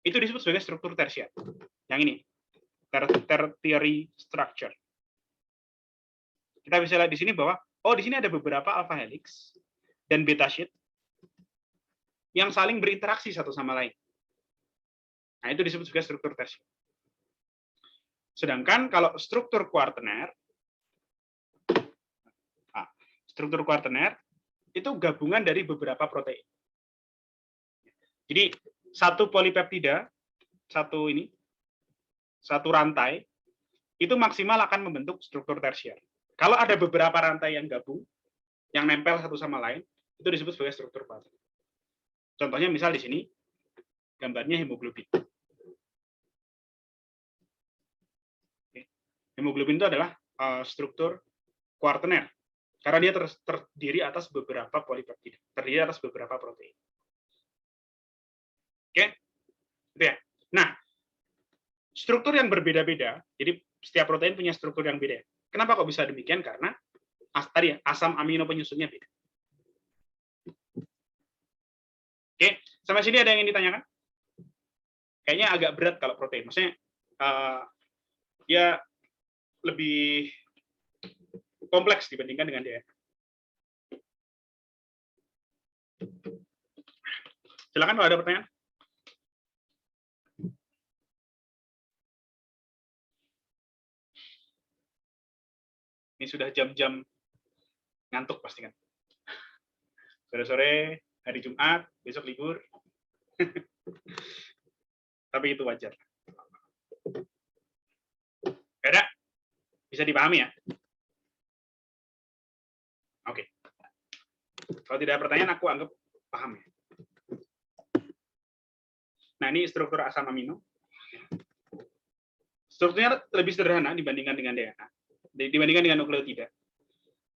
Itu disebut sebagai struktur tersier. Yang ini, tertiary structure. Kita bisa lihat di sini bahwa di sini ada beberapa alpha helix dan beta sheet yang saling berinteraksi satu sama lain. Nah, itu disebut sebagai struktur tersier. Sedangkan kalau struktur kuartener itu gabungan dari beberapa protein. Jadi satu polipeptida, satu rantai itu maksimal akan membentuk struktur tersier. Kalau ada beberapa rantai yang gabung, yang nempel satu sama lain, itu disebut sebagai struktur kuartener. Contohnya misal di sini gambarnya hemoglobin. Hemoglobin itu adalah struktur kuartener karena dia terdiri atas beberapa polipeptida, terdiri atas beberapa protein. Oke, itu ya. Nah, struktur yang berbeda-beda, jadi setiap protein punya struktur yang beda. Kenapa kok bisa demikian? Karena tadi ya, asam amino penyusunnya beda. Oke, sampai sini ada yang ingin ditanyakan? Kayaknya agak berat kalau protein. Maksudnya dia lebih kompleks dibandingkan dengan DNA. Silakan kalau ada pertanyaan. Ini sudah jam-jam ngantuk pasti kan. Sore-sore, hari Jumat, besok libur. Tapi itu wajar. Ada? Bisa dipahami ya? Oke. Kalau tidak ada pertanyaan, aku anggap paham ya. Nah, ini struktur asam amino. Strukturnya lebih sederhana dibandingkan dengan DNA. Dibandingkan dengan nukleotida.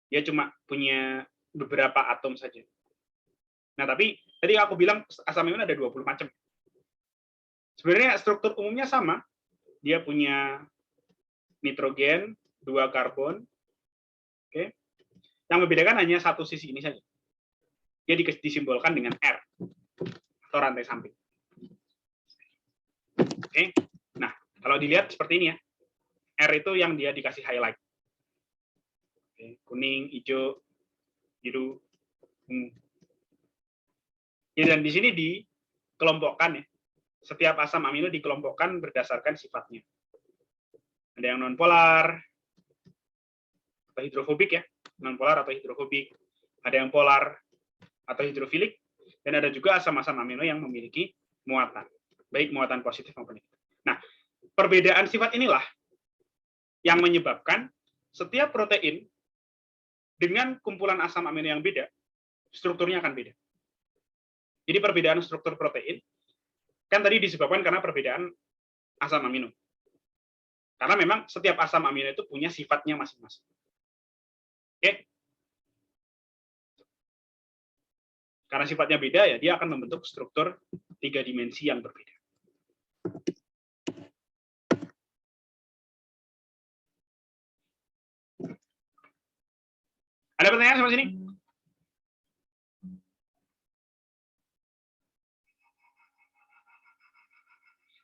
Dia cuma punya beberapa atom saja. Nah, tapi tadi aku bilang asam amino ada 20 macam. Sebenarnya struktur umumnya sama. Dia punya nitrogen, 2 karbon. Oke. Yang membedakan hanya satu sisi ini saja. Dia disimbolkan dengan R atau rantai samping. Oke. Nah, kalau dilihat seperti ini ya. R itu yang dia dikasih highlight. Oke. Kuning, hijau, biru, ungu. Ya, dan di sini dikelompokkan ya. Setiap asam amino dikelompokkan berdasarkan sifatnya. Ada yang nonpolar atau hidrofobik ya, nonpolar atau hidrofobik. Ada yang polar atau hidrofilik, dan ada juga asam-asam amino yang memiliki muatan, baik muatan positif maupun negatif. Nah, perbedaan sifat inilah yang menyebabkan setiap protein dengan kumpulan asam amino yang beda, strukturnya akan beda. Jadi perbedaan struktur protein kan tadi disebabkan karena perbedaan asam amino. Karena memang setiap asam amino itu punya sifatnya masing-masing. Oke? Karena sifatnya beda ya, dia akan membentuk struktur 3 dimensi yang berbeda. Ada pertanyaan sampai sini?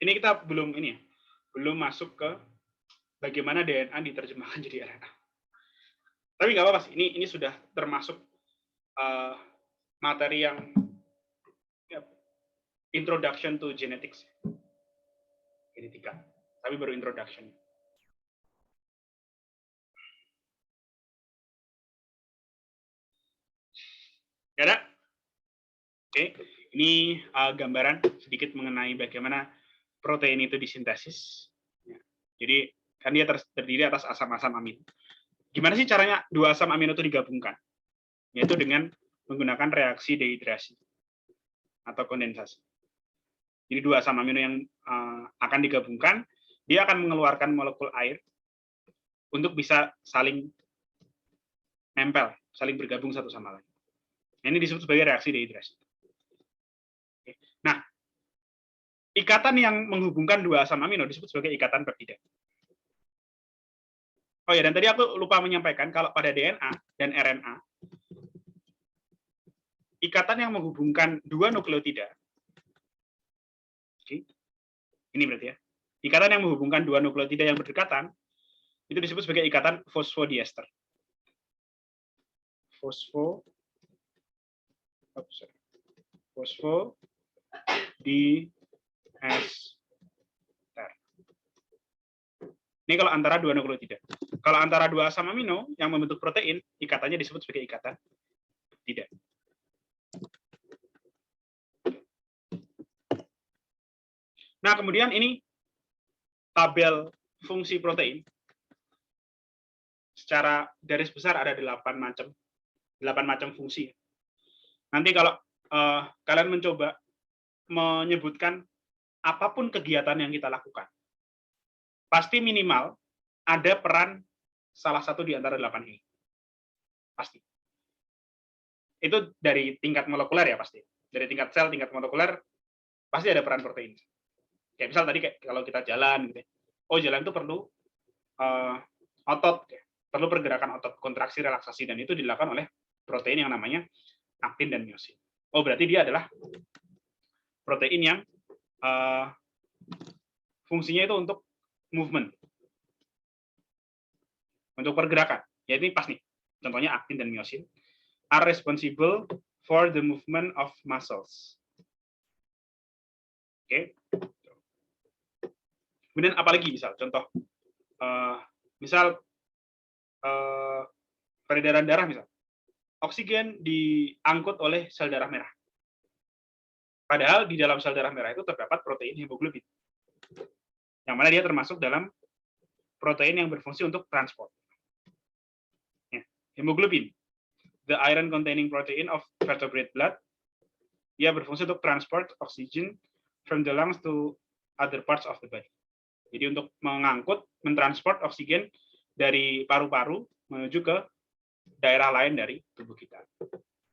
Ini kita belum belum masuk ke bagaimana DNA diterjemahkan jadi RNA. Tapi nggak apa-apa sih, ini sudah termasuk materi yang introduction to genetics, genetika. Tapi baru introduction. Ya ada? Oke, ini gambaran sedikit mengenai bagaimana protein itu disintesis. Jadi kan dia terdiri atas asam-asam amino. Gimana sih caranya 2 asam amino itu digabungkan? Yaitu dengan menggunakan reaksi dehidrasi atau kondensasi. Jadi 2 asam amino yang akan digabungkan, dia akan mengeluarkan molekul air untuk bisa saling nempel, saling bergabung satu sama lain. Ini disebut sebagai reaksi dehidrasi. Nah, ikatan yang menghubungkan 2 asam amino disebut sebagai ikatan peptida. Oh ya, dan tadi aku lupa menyampaikan kalau pada DNA dan RNA, ikatan yang menghubungkan 2 nukleotida, ini berarti ya, ikatan yang menghubungkan 2 nukleotida yang berdekatan, itu disebut sebagai ikatan fosfodiester. Fosfodiester. Ini kalau antara 2 nukleotida. Kalau antara 2 asam amino yang membentuk protein, ikatannya disebut sebagai ikatan peptida. Nah, kemudian ini tabel fungsi protein. Secara garis besar ada 8 macam fungsi. Nanti kalau kalian mencoba menyebutkan apapun kegiatan yang kita lakukan, pasti minimal ada peran salah satu di antara 8 ini. Pasti. Itu dari tingkat molekuler ya pasti. Dari tingkat sel, tingkat molekuler, pasti ada peran protein. Kayak misal tadi kalau kita jalan, gitu. Oh jalan itu perlu otot, perlu pergerakan otot, kontraksi, relaksasi, dan itu dilakukan oleh protein yang namanya aktin dan miosin. Oh berarti dia adalah protein yang fungsinya itu untuk movement, untuk pergerakan. Ya ini pas nih. Contohnya aktin dan miosin are responsible for the movement of muscles. Oke. Kemudian apalagi misal contoh misal peredaran darah misal. Oksigen diangkut oleh sel darah merah. Padahal di dalam sel darah merah itu terdapat protein hemoglobin. Yang mana dia termasuk dalam protein yang berfungsi untuk transport. Ya, hemoglobin, the iron containing protein of vertebrate blood, dia berfungsi untuk transport oxygen from the lungs to other parts of the body. Jadi untuk mengangkut, mentransport oksigen dari paru-paru menuju ke daerah lain dari tubuh kita.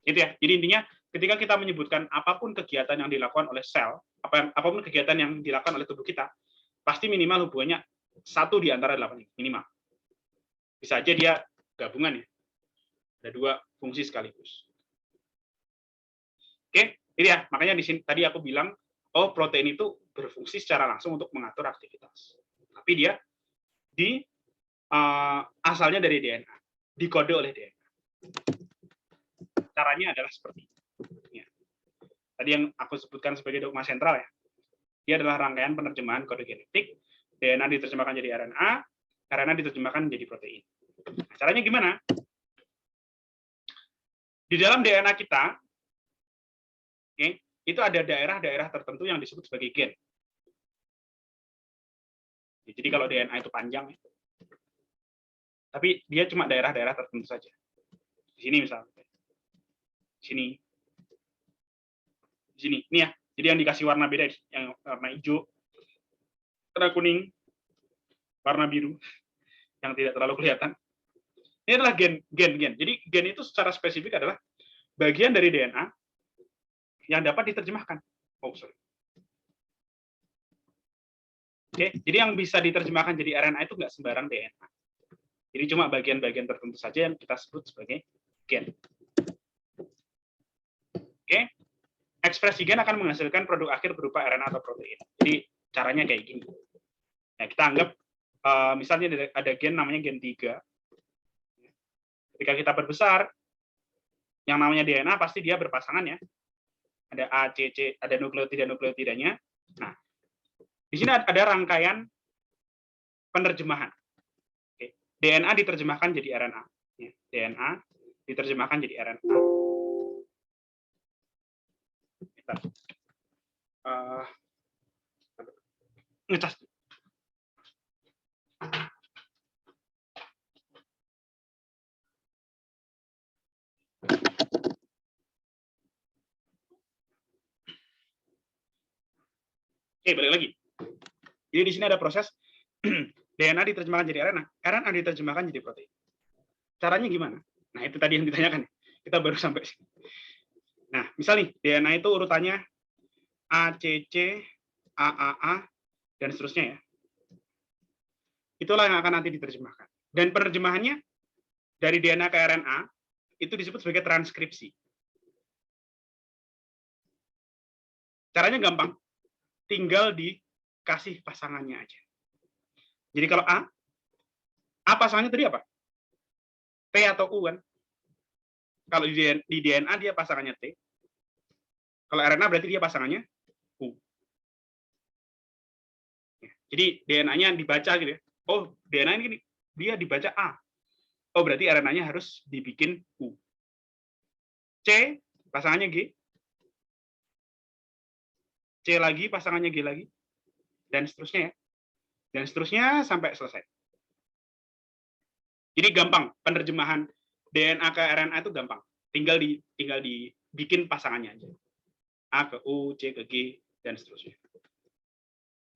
Gitu ya. Jadi intinya ketika kita menyebutkan apapun kegiatan yang dilakukan oleh sel, apapun kegiatan yang dilakukan oleh tubuh kita, pasti minimal hubungannya satu di antara 8 ini, minimal. Bisa aja dia gabungan ya. Ada 2 fungsi sekaligus. Oke, ini ya. Makanya di sini tadi aku bilang, oh protein itu berfungsi secara langsung untuk mengatur aktivitas. Tapi dia asalnya dari DNA, dikode oleh DNA. Caranya adalah seperti ini. Ya. Tadi yang aku sebutkan sebagai dogma sentral ya. Dia adalah rangkaian penerjemahan kode genetik. DNA diterjemahkan jadi RNA, RNA diterjemahkan menjadi protein. Nah, caranya gimana? Di dalam DNA kita, itu ada daerah-daerah tertentu yang disebut sebagai gen. Jadi kalau DNA itu panjang, tapi dia cuma daerah-daerah tertentu saja. Di sini misalnya, di Di sini, ini ya. Jadi yang dikasih warna beda, yang warna hijau, warna kuning, warna biru, yang tidak terlalu kelihatan. Ini adalah gen. Jadi gen itu secara spesifik adalah bagian dari DNA yang dapat diterjemahkan. Oh, sorry. Oke, jadi yang bisa diterjemahkan jadi RNA itu nggak sembarang DNA. Jadi cuma bagian-bagian tertentu saja yang kita sebut sebagai gen. Oke, ekspresi gen akan menghasilkan produk akhir berupa RNA atau protein. Jadi caranya kayak gini. Nah, kita anggap misalnya ada gen namanya gen 3. Ketika kita perbesar, yang namanya DNA pasti dia berpasangan ya. Ada A, C, C, ada nukleotida-nukleotidanya. Nah, di sini ada rangkaian penerjemahan. Oke. DNA diterjemahkan jadi RNA. DNA diterjemahkan jadi RNA. Ngecas. Oke, balik lagi. Jadi di sini ada proses DNA diterjemahkan jadi RNA, RNA diterjemahkan jadi protein. Caranya gimana? Nah, itu tadi yang ditanyakan. Kita baru sampai sini. Nah, misal nih, DNA itu urutannya A, C, C, A, A, A, dan seterusnya ya. Itulah yang akan nanti diterjemahkan. Dan penerjemahannya dari DNA ke RNA itu disebut sebagai transkripsi. Caranya gampang. Tinggal dikasih pasangannya aja. Jadi kalau A pasangannya tadi apa? T atau U kan? Kalau di DNA dia pasangannya T. Kalau RNA berarti dia pasangannya U. Jadi DNA-nya dibaca gitu ya. Oh, DNA ini dia dibaca A. Oh, berarti RNA-nya harus dibikin U. C pasangannya G. C lagi pasangannya G lagi. Dan seterusnya ya. Dan seterusnya sampai selesai. Jadi gampang penerjemahan DNA ke RNA itu gampang. Tinggal dibikin pasangannya aja. A ke U, C ke G, dan seterusnya.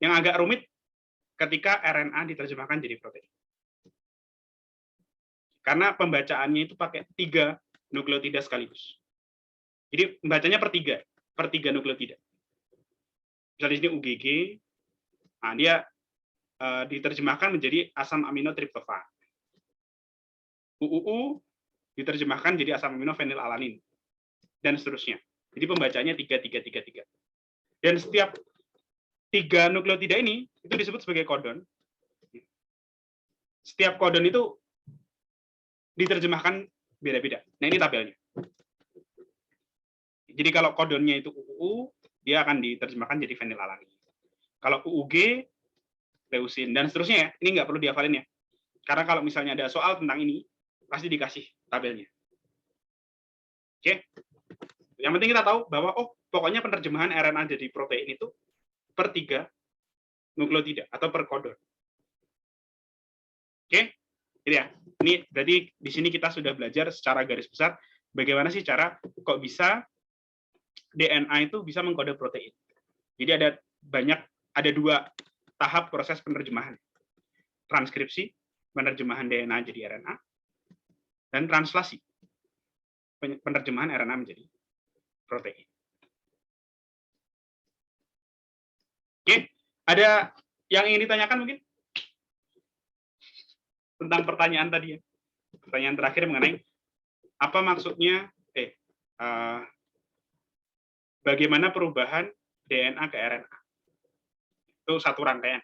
Yang agak rumit ketika RNA diterjemahkan jadi protein. Karena pembacaannya itu pakai 3 nukleotida sekaligus. Jadi membacanya per 3 nukleotida. Misalnya di sini UGG, nah dia diterjemahkan menjadi asam amino triptofan. UUU diterjemahkan jadi asam amino fenilalanin, dan seterusnya. Jadi pembacanya 3. Dan setiap 3 nukleotida ini itu disebut sebagai kodon. Setiap kodon itu diterjemahkan beda-beda. Nah, ini tabelnya. Jadi kalau kodonnya itu UUU, dia akan diterjemahkan jadi fenilalanin. Kalau UUG, leusin, dan seterusnya ya. Ini nggak perlu dihafalin ya. Karena kalau misalnya ada soal tentang ini, pasti dikasih tabelnya. Oke. Yang penting kita tahu bahwa, oh, pokoknya penerjemahan RNA jadi protein itu per 3 nukleotida atau per kodon. Oke. Jadi ya, ini berarti di sini kita sudah belajar secara garis besar bagaimana sih cara kok bisa DNA itu bisa mengkode protein. Jadi ada 2 tahap proses penerjemahan. Transkripsi, penerjemahan DNA jadi RNA, dan translasi, penerjemahan RNA menjadi protein. Oke, ada yang ingin ditanyakan mungkin? Tentang pertanyaan tadi ya. Pertanyaan terakhir mengenai apa maksudnya bagaimana perubahan DNA ke RNA. Itu satu rangkaian.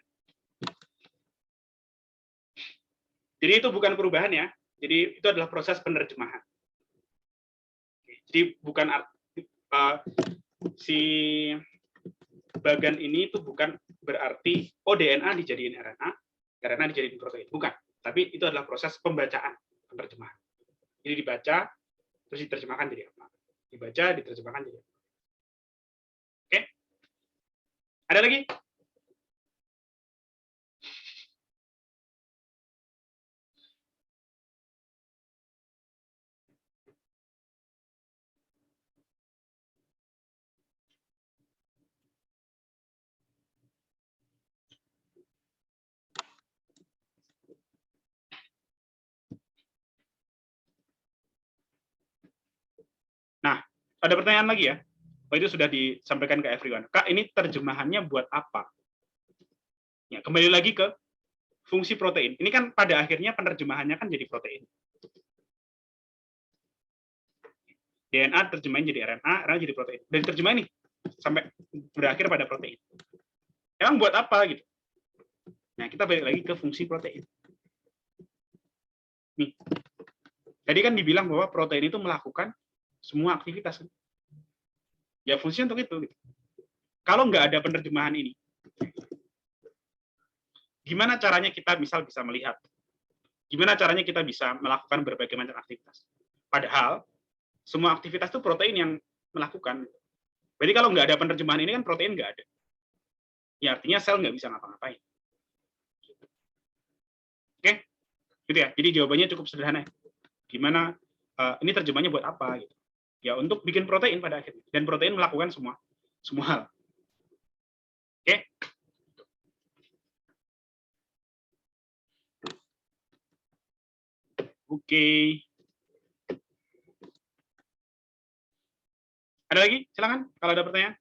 Jadi itu bukan perubahan ya. Jadi itu adalah proses penerjemahan. Jadi bukan si bagan ini itu bukan berarti DNA dijadiin RNA dijadiin protein. Bukan. Tapi itu adalah proses pembacaan, penerjemahan. Jadi dibaca, terus diterjemahkan jadi apa? Dibaca, diterjemahkan jadi apa? Oke? Ada lagi? Ada pertanyaan lagi ya? Oh, itu sudah disampaikan ke everyone. Kak, ini terjemahannya buat apa? Ya, kembali lagi ke fungsi protein. Ini kan pada akhirnya penerjemahannya kan jadi protein. DNA terjemahin jadi RNA, RNA jadi protein. Dan terjemahan ini sampai berakhir pada protein. Emang buat apa gitu? Nah, kita balik lagi ke fungsi protein. Nih. Tadi kan dibilang bahwa protein itu melakukan semua aktivitas. Ya, fungsinya untuk itu. Gitu. Kalau nggak ada penerjemahan ini, gimana caranya kita misal bisa melihat? Gimana caranya kita bisa melakukan berbagai macam aktivitas? Padahal semua aktivitas itu protein yang melakukan. Jadi kalau nggak ada penerjemahan ini kan protein nggak ada. Ya artinya sel nggak bisa ngapa-ngapain. Oke, gitu ya. Jadi jawabannya cukup sederhana. Gimana ini terjemahnya buat apa? Gitu. Ya untuk bikin protein pada akhirnya. Dan protein melakukan semua hal. Oke. Oke. Ada lagi? Silakan kalau ada pertanyaan.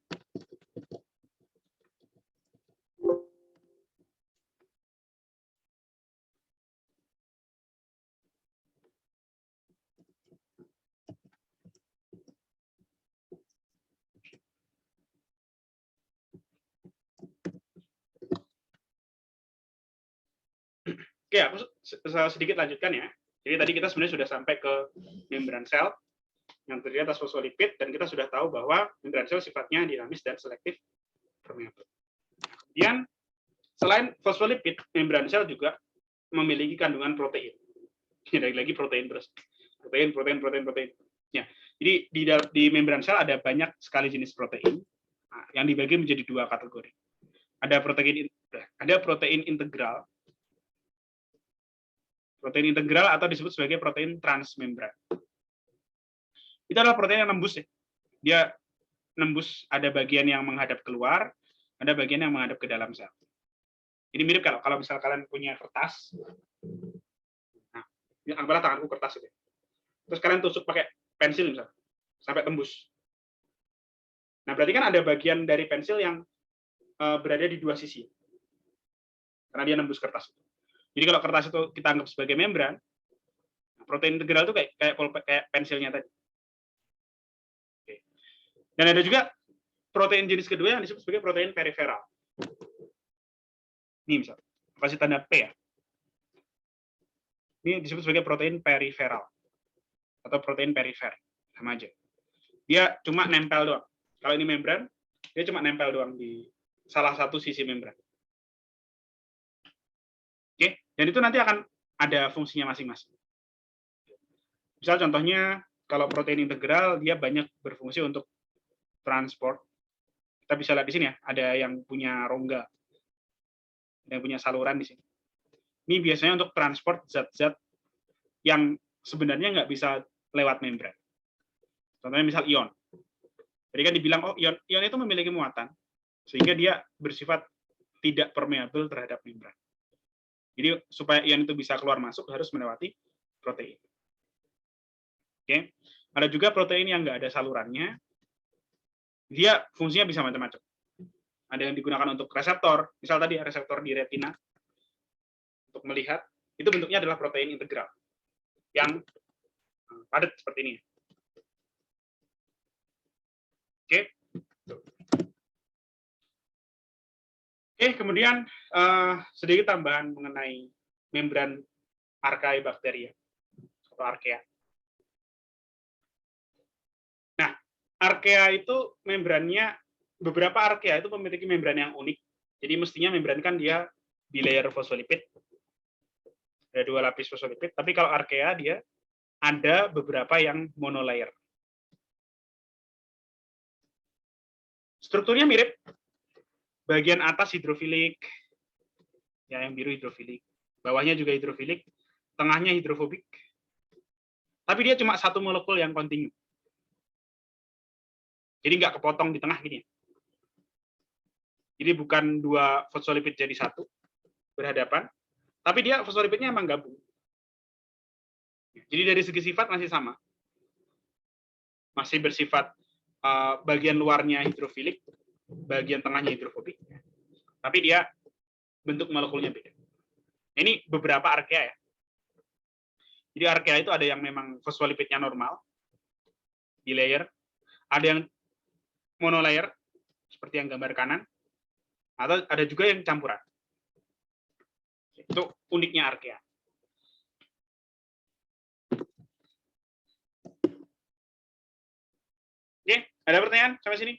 Oke, aku sedikit lanjutkan ya. Jadi tadi kita sebenarnya sudah sampai ke membran sel yang terdiri atas fosfolipid, dan kita sudah tahu bahwa membran sel sifatnya dinamis dan selektif permeabel. Kemudian selain fosfolipid, membran sel juga memiliki kandungan protein. Lagi protein terus. Protein. Ya, jadi di membran sel ada banyak sekali jenis protein yang dibagi menjadi dua kategori. Ada protein integral. Protein integral atau disebut sebagai protein transmembran. Itu adalah protein yang nembus ya. Dia nembus, ada bagian yang menghadap keluar, ada bagian yang menghadap ke dalam sel. Ini mirip kalau misal kalian punya kertas. Nah, anggaplah tanganku kertas itu. Terus kalian tusuk pakai pensil misalnya, sampai tembus. Nah, berarti kan ada bagian dari pensil yang berada di dua sisi. Karena dia nembus kertas itu. Jadi kalau kertas itu kita anggap sebagai membran, protein integral itu kayak pensilnya tadi. Oke. Dan ada juga protein jenis kedua yang disebut sebagai protein periferal. Ini misalnya, kasih tanda P ya. Ini disebut sebagai protein periferal atau protein perifer, sama aja. Dia cuma nempel doang. Kalau ini membran, dia cuma nempel doang di salah satu sisi membran. Oke, dan itu nanti akan ada fungsinya masing-masing. Misal contohnya kalau protein integral dia banyak berfungsi untuk transport. Kita bisa lihat di sini ya, ada yang punya rongga, ada yang punya saluran di sini. Ini biasanya untuk transport zat-zat yang sebenarnya nggak bisa lewat membran. Contohnya misal ion. Jadi kan dibilang, oh ion itu memiliki muatan, sehingga dia bersifat tidak permeabel terhadap membran. Jadi supaya ion itu bisa keluar masuk harus melewati protein. Oke, ada juga protein yang nggak ada salurannya. Dia fungsinya bisa macam-macam. Ada yang digunakan untuk reseptor, misal tadi reseptor di retina untuk melihat, itu bentuknya adalah protein integral yang padat seperti ini. Oke. Oke, kemudian sedikit tambahan mengenai membran Archaebacteria atau archaea. Nah, archaea itu membrannya, beberapa archaea itu memiliki membran yang unik. Jadi mestinya membran kan dia bilayer fosfolipid, ada dua lapis fosfolipid. Tapi kalau archaea dia ada beberapa yang monolayer. Strukturnya mirip. Bagian atas hidrofilik, ya yang biru hidrofilik, bawahnya juga hidrofilik, tengahnya hidrofobik. Tapi dia cuma satu molekul yang kontinu. Jadi nggak kepotong di tengah gini. Jadi bukan dua fosfolipid jadi satu berhadapan, tapi dia fosfolipidnya emang gabung. Jadi dari segi sifat masih sama, masih bersifat bagian luarnya hidrofilik, bagian tengahnya hidrofobik, tapi dia bentuk molekulnya beda. Ini beberapa arkea ya. Jadi arkea itu ada yang memang fosfolipidnya normal, bilayer, ada yang monolayer, seperti yang gambar kanan, atau ada juga yang campuran. Itu uniknya arkea. Oke, ada pertanyaan sampai sini?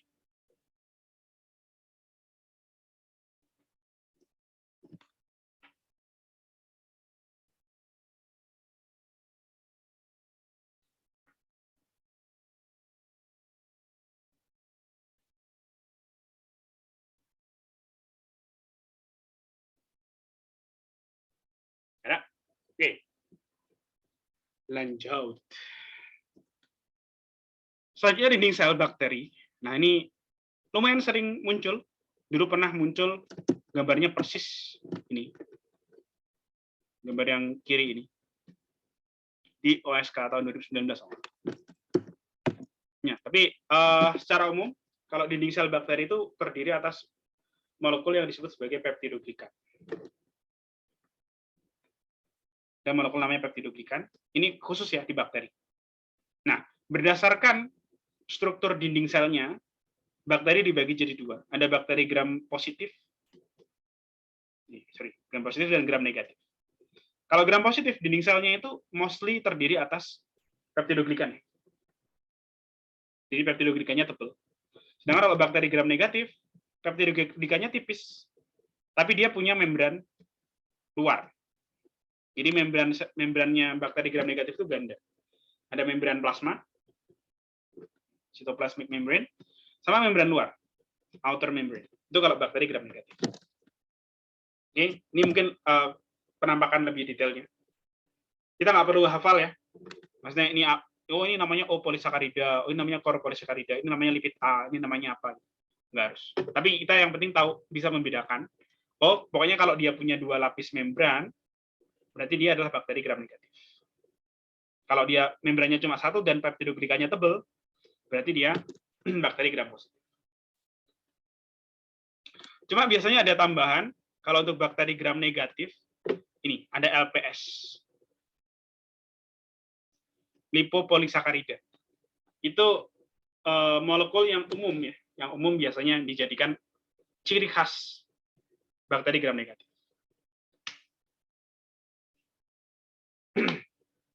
Ada? Oke. Lanjut. Selanjutnya dinding sel bakteri. Nah, ini lumayan sering muncul. Dulu pernah muncul gambarnya persis ini. Gambar yang kiri ini. Di OSK tahun 2019. Ya, tapi secara umum, kalau dinding sel bakteri itu terdiri atas molekul yang disebut sebagai peptidoglikan. Dan molekul namanya peptidoglikan. Ini khusus ya di bakteri. Nah, berdasarkan struktur dinding selnya, bakteri dibagi jadi dua. Ada bakteri gram positif, gram positif dan gram negatif. Kalau gram positif, dinding selnya itu mostly terdiri atas peptidoglikan. Jadi peptidoglikannya tebal. Sedangkan kalau bakteri gram negatif, peptidoglikannya tipis, tapi dia punya membran luar. Jadi membrannya bakteri gram negatif itu ganda. Ada membran plasma, cytoplasmic membrane, sama membran luar, outer membrane. Itu kalau bakteri gram negatif. Oke, ini mungkin penampakan lebih detailnya. Kita nggak perlu hafal ya. Maksudnya ini, oh ini namanya O polisakarida, oh ini namanya core polisakarida, ini namanya lipid A, ini namanya apa. Nggak harus. Tapi kita yang penting tahu, bisa membedakan. Oh, pokoknya kalau dia punya dua lapis membran, berarti dia adalah bakteri gram negatif. Kalau dia membrannya cuma satu dan peptidoglikannya tebal, berarti dia bakteri gram positif. Cuma biasanya ada tambahan, kalau untuk bakteri gram negatif, ini ada LPS, lipopolisakarida. Itu molekul yang umum ya, yang umum biasanya dijadikan ciri khas bakteri gram negatif.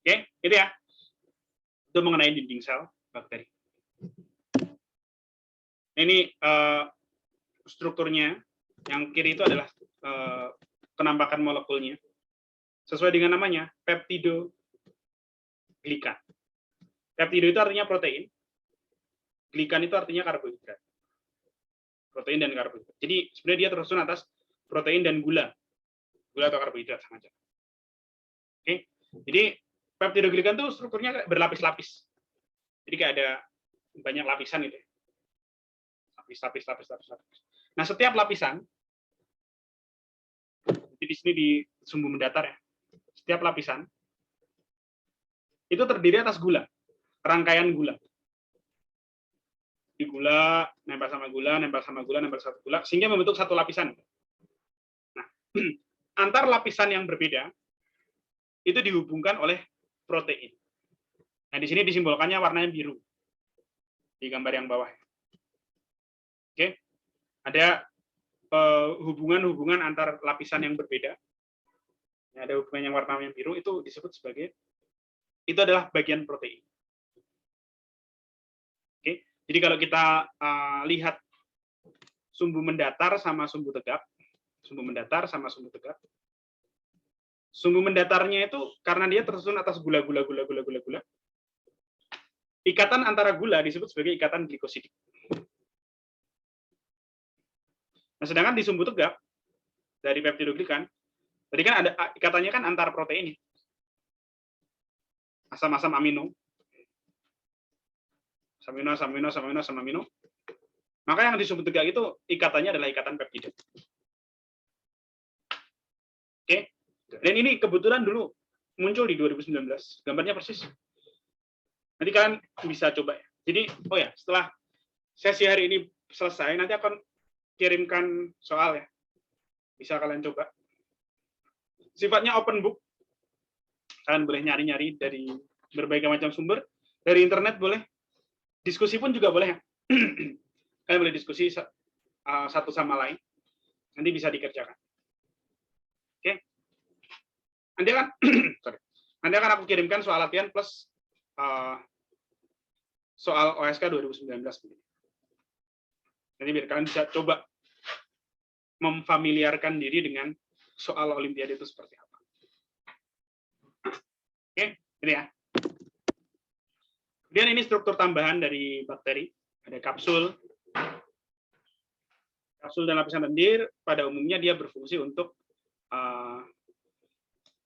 Oke, itu ya. Itu mengenai dinding sel bakteri. Ini strukturnya. Yang kiri itu adalah penampakan molekulnya. Sesuai dengan namanya, peptidoglikan. Peptido itu artinya protein. Glikan itu artinya karbohidrat. Protein dan karbohidrat. Jadi sebenarnya dia tersusun atas protein dan gula. Gula atau karbohidrat sama aja. Oke. Jadi peptidoglikan itu strukturnya berlapis-lapis. Jadi kayak ada banyak lapisan gitu. Lapis. Nah, setiap lapisan, di sini di sumbu mendatar ya, setiap lapisan itu terdiri atas gula, rangkaian gula. Di gula, nempel sama gula, sehingga membentuk satu lapisan. Nah, antar lapisan yang berbeda itu dihubungkan oleh protein. Nah, di sini disimbolkannya warnanya biru di gambar yang bawah. Oke, ada hubungan-hubungan antar lapisan yang berbeda. Ada hubungan yang warnanya biru itu disebut sebagai, itu adalah bagian protein. Oke, jadi kalau kita lihat sumbu mendatar sama sumbu tegap, sumbu mendatarnya itu karena dia tersusun atas gula. Ikatan antara gula disebut sebagai ikatan glikosidik. Nah, sedangkan di sumbu tegap dari peptidoglikan, tadi kan ada ikatannya kan antar protein, asam-asam amino, asam amino. Maka yang di sumbu tegak itu ikatannya adalah ikatan peptida. Oke, dan ini kebetulan dulu muncul di 2019, gambarnya persis. Nanti kalian bisa coba ya. Jadi, oh ya, setelah sesi hari ini selesai, nanti akan kirimkan soal ya. Bisa kalian coba. Sifatnya open book. Kalian boleh nyari-nyari dari berbagai macam sumber. Dari internet boleh. Diskusi pun juga boleh ya. Kalian boleh diskusi satu sama lain. Nanti bisa dikerjakan. Oke. Nanti akan nanti akan aku kirimkan soal latihan plus soal OSK 2019. Nanti biar kalian bisa coba memfamiliarkan diri dengan soal Olimpiade itu seperti apa. Oke, ini ya. Kemudian ini struktur tambahan dari bakteri. Ada kapsul. Kapsul dan lapisan lendir pada umumnya dia berfungsi untuk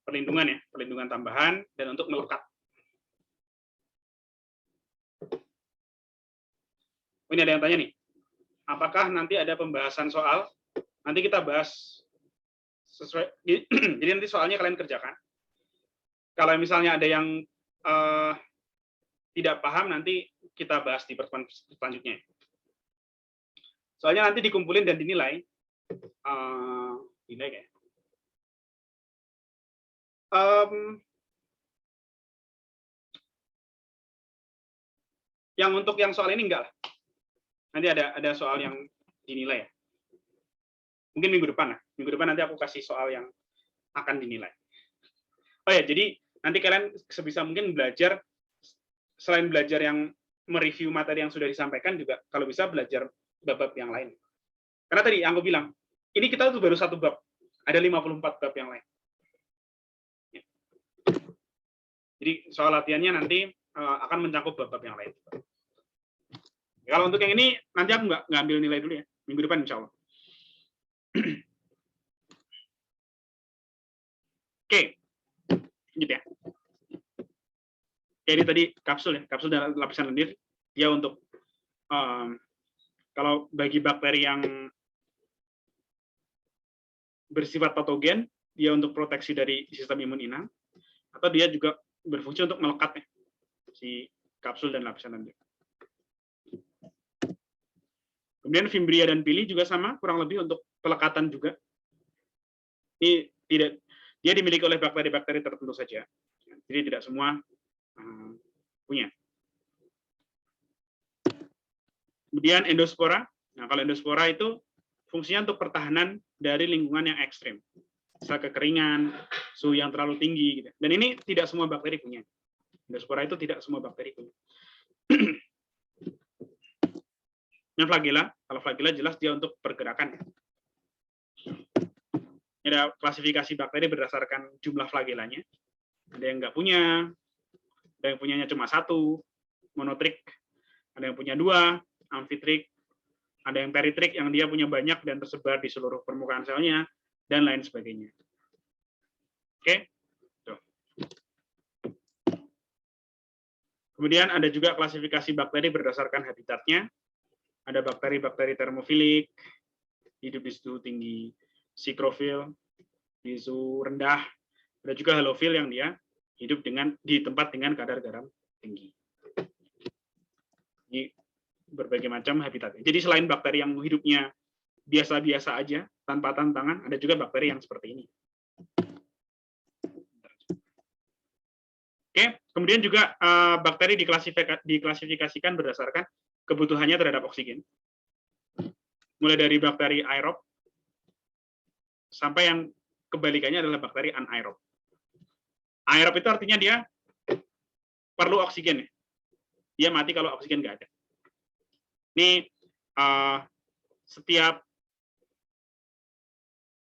perlindungan ya, perlindungan tambahan dan untuk melekat. Ini ada yang tanya nih, apakah nanti ada pembahasan soal? Nanti kita bahas sesuai. Jadi nanti soalnya kalian kerjakan. Kalau misalnya ada yang tidak paham, nanti kita bahas di pertemuan selanjutnya. Soalnya nanti dikumpulin dan dinilai. Nilai kayak. Yang untuk yang soal ini enggak lah. Nanti ada soal yang dinilai ya. Mungkin minggu depan lah. Minggu depan nanti aku kasih soal yang akan dinilai. Oh ya, jadi nanti kalian sebisa mungkin belajar, selain belajar yang mereview materi yang sudah disampaikan, juga kalau bisa belajar bab-bab yang lain. Karena tadi yang aku bilang, ini kita tuh baru satu bab. Ada 54 bab yang lain. Jadi soal latihannya nanti akan mencakup bab-bab yang lain. Kalau untuk yang ini, nanti aku nggak ambil nilai dulu ya. Minggu depan insya Allah. Oke. Gitu ya. Oke, ini tadi kapsul ya. Kapsul dan lapisan lendir. Dia untuk, kalau bagi bakteri yang bersifat patogen, dia untuk proteksi dari sistem imun inang. Atau dia juga berfungsi untuk melekat ya, si kapsul dan lapisan lendir. Kemudian Fimbria dan Pili juga sama, kurang lebih untuk pelekatan juga. Ini dia dimiliki oleh bakteri-bakteri tertentu saja. Jadi tidak semua punya. Kemudian endospora. Nah, kalau endospora itu fungsinya untuk pertahanan dari lingkungan yang ekstrim. Misal kekeringan, suhu yang terlalu tinggi. Gitu. Dan ini tidak semua bakteri punya. Endospora itu tidak semua bakteri punya. Yang flagela, kalau flagela jelas dia untuk pergerakan. Ada klasifikasi bakteri berdasarkan jumlah flagelanya. Ada yang nggak punya, ada yang punyanya cuma satu, monotrik, ada yang punya dua, amfitrik, ada yang peritrik yang dia punya banyak dan tersebar di seluruh permukaan selnya, dan lain sebagainya. Oke? Tuh. Kemudian ada juga klasifikasi bakteri berdasarkan habitatnya. Ada bakteri-bakteri termofilik, hidup di suhu tinggi, sikrofil, di suhu rendah. Ada juga halofil yang dia hidup di tempat dengan kadar garam tinggi. Ini berbagai macam habitat. Jadi selain bakteri yang hidupnya biasa-biasa aja, tanpa tantangan, ada juga bakteri yang seperti ini. Oke, kemudian juga bakteri diklasifikasikan berdasarkan kebutuhannya terhadap oksigen. Mulai dari bakteri aerob sampai yang kebalikannya adalah bakteri anaerob. Aerob itu artinya dia perlu oksigen. Dia mati kalau oksigen nggak ada. Ini setiap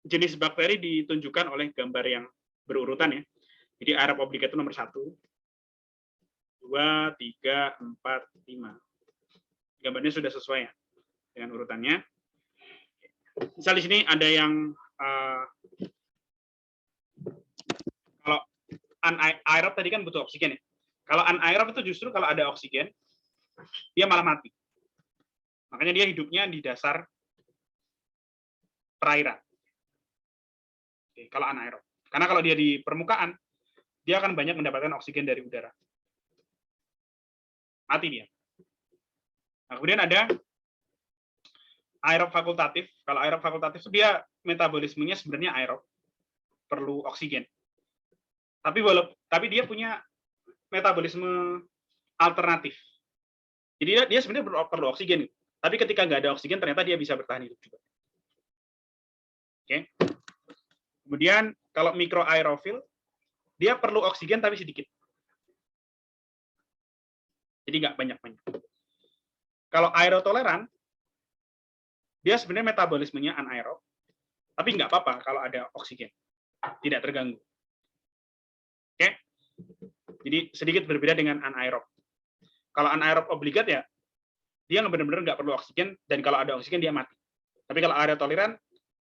jenis bakteri ditunjukkan oleh gambar yang berurutan ya. Jadi aerob obligat itu nomor 1, 2, 3, 4, 5. Gambarnya sudah sesuai ya dengan urutannya. Misal di sini ada yang kalau anaerob tadi kan butuh oksigen ya. Kalau anaerob itu justru kalau ada oksigen dia malah mati. Makanya dia hidupnya di dasar perairan. Oke, kalau anaerob. Karena kalau dia di permukaan dia akan banyak mendapatkan oksigen dari udara. Mati dia. Nah, kemudian ada aerob fakultatif. Kalau aerob fakultatif itu dia metabolismenya sebenarnya aerob, perlu oksigen. Tapi dia punya metabolisme alternatif. Jadi dia sebenarnya perlu oksigen. Tapi ketika nggak ada oksigen, ternyata dia bisa bertahan hidup juga. Oke. Kemudian kalau mikroaerofil, dia perlu oksigen tapi sedikit. Jadi nggak banyak-banyak. Kalau aerotoleran, dia sebenarnya metabolismenya anaerob, tapi nggak apa-apa kalau ada oksigen, tidak terganggu. Oke, jadi sedikit berbeda dengan anaerob. Kalau anaerob obligat ya, dia benar-benar nggak perlu oksigen, dan kalau ada oksigen dia mati. Tapi kalau aerotoleran,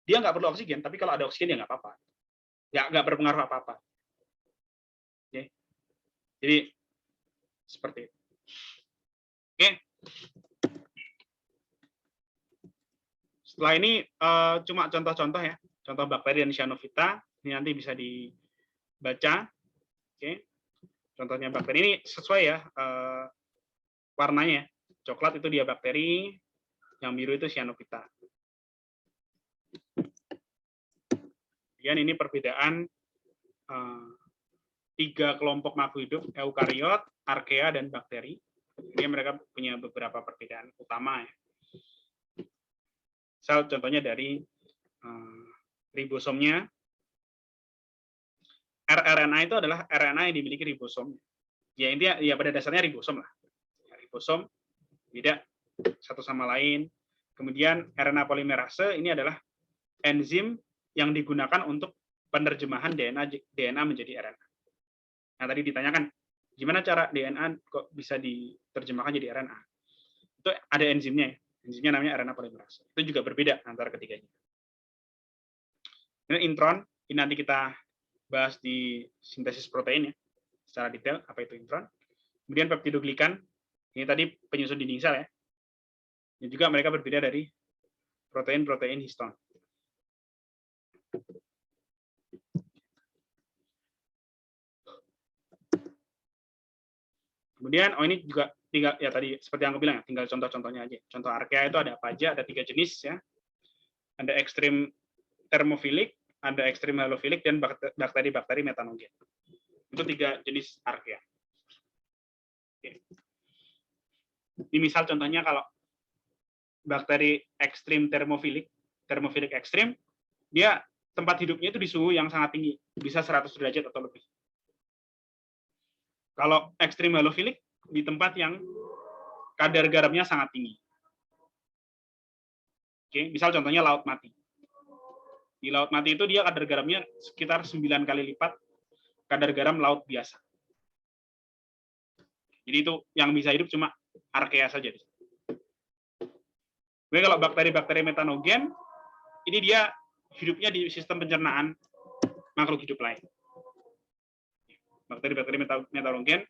dia nggak perlu oksigen, tapi kalau ada oksigen ya nggak apa-apa, nggak berpengaruh apa-apa. Oke, jadi seperti itu. Oke. Setelah ini cuma contoh-contoh ya, contoh bakteri dan cyanophyta. Ini nanti bisa dibaca. Oke. Contohnya bakteri ini sesuai ya warnanya. Coklat itu dia bakteri, yang biru itu cyanophyta. Kemudian ini perbedaan 3 kelompok makhluk hidup, eukariot, archaea, dan bakteri. Ini mereka punya beberapa perbedaan utama ya. Contohnya dari ribosomnya. rRNA itu adalah RNA yang dimiliki ribosom. Ya intinya ya pada dasarnya ribosom lah. Ribosom beda satu sama lain. Kemudian RNA polimerase ini adalah enzim yang digunakan untuk penerjemahan DNA menjadi RNA. Nah tadi ditanyakan gimana cara DNA kok bisa diterjemahkan jadi RNA? Itu ada enzimnya ya. Enzimnya namanya RNA polimerase. Itu juga berbeda antara ketiganya. Ini intron, ini nanti kita bahas di sintesis protein ya, secara detail apa itu intron. Kemudian peptidoglikan, ini tadi penyusun dinding sel ya. Ini juga mereka berbeda dari protein-protein histon. Kemudian, ini juga tinggal ya tadi seperti yang aku bilang ya, tinggal contoh-contohnya aja. Contoh archaea itu ada apa aja? Ada 3 jenis ya. Ada ekstrim thermophilic, ada ekstrim halophilic, dan bakteri-bakteri metanogen. Itu 3 jenis archaea. Oke. Ini misal contohnya kalau bakteri ekstrim thermophilic ekstrim, dia tempat hidupnya itu di suhu yang sangat tinggi, bisa 100 derajat atau lebih. Kalau ekstrim halophilic di tempat yang kadar garamnya sangat tinggi. Oke, misal contohnya laut mati. Di laut mati itu dia kadar garamnya sekitar 9 kali lipat kadar garam laut biasa. Jadi itu yang bisa hidup cuma archaea saja. Jadi kalau bakteri-bakteri metanogen, ini dia hidupnya di sistem pencernaan makhluk hidup lain. Bakteri-bakteri metanogen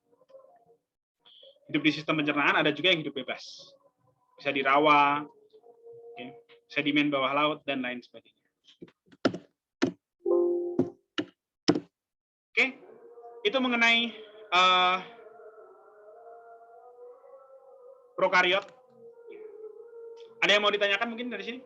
hidup di sistem pencernaan, ada juga yang hidup bebas. Bisa di rawa, sedimen bawah laut, dan lain sebagainya. Oke, itu mengenai prokariot. Ada yang mau ditanyakan mungkin dari sini?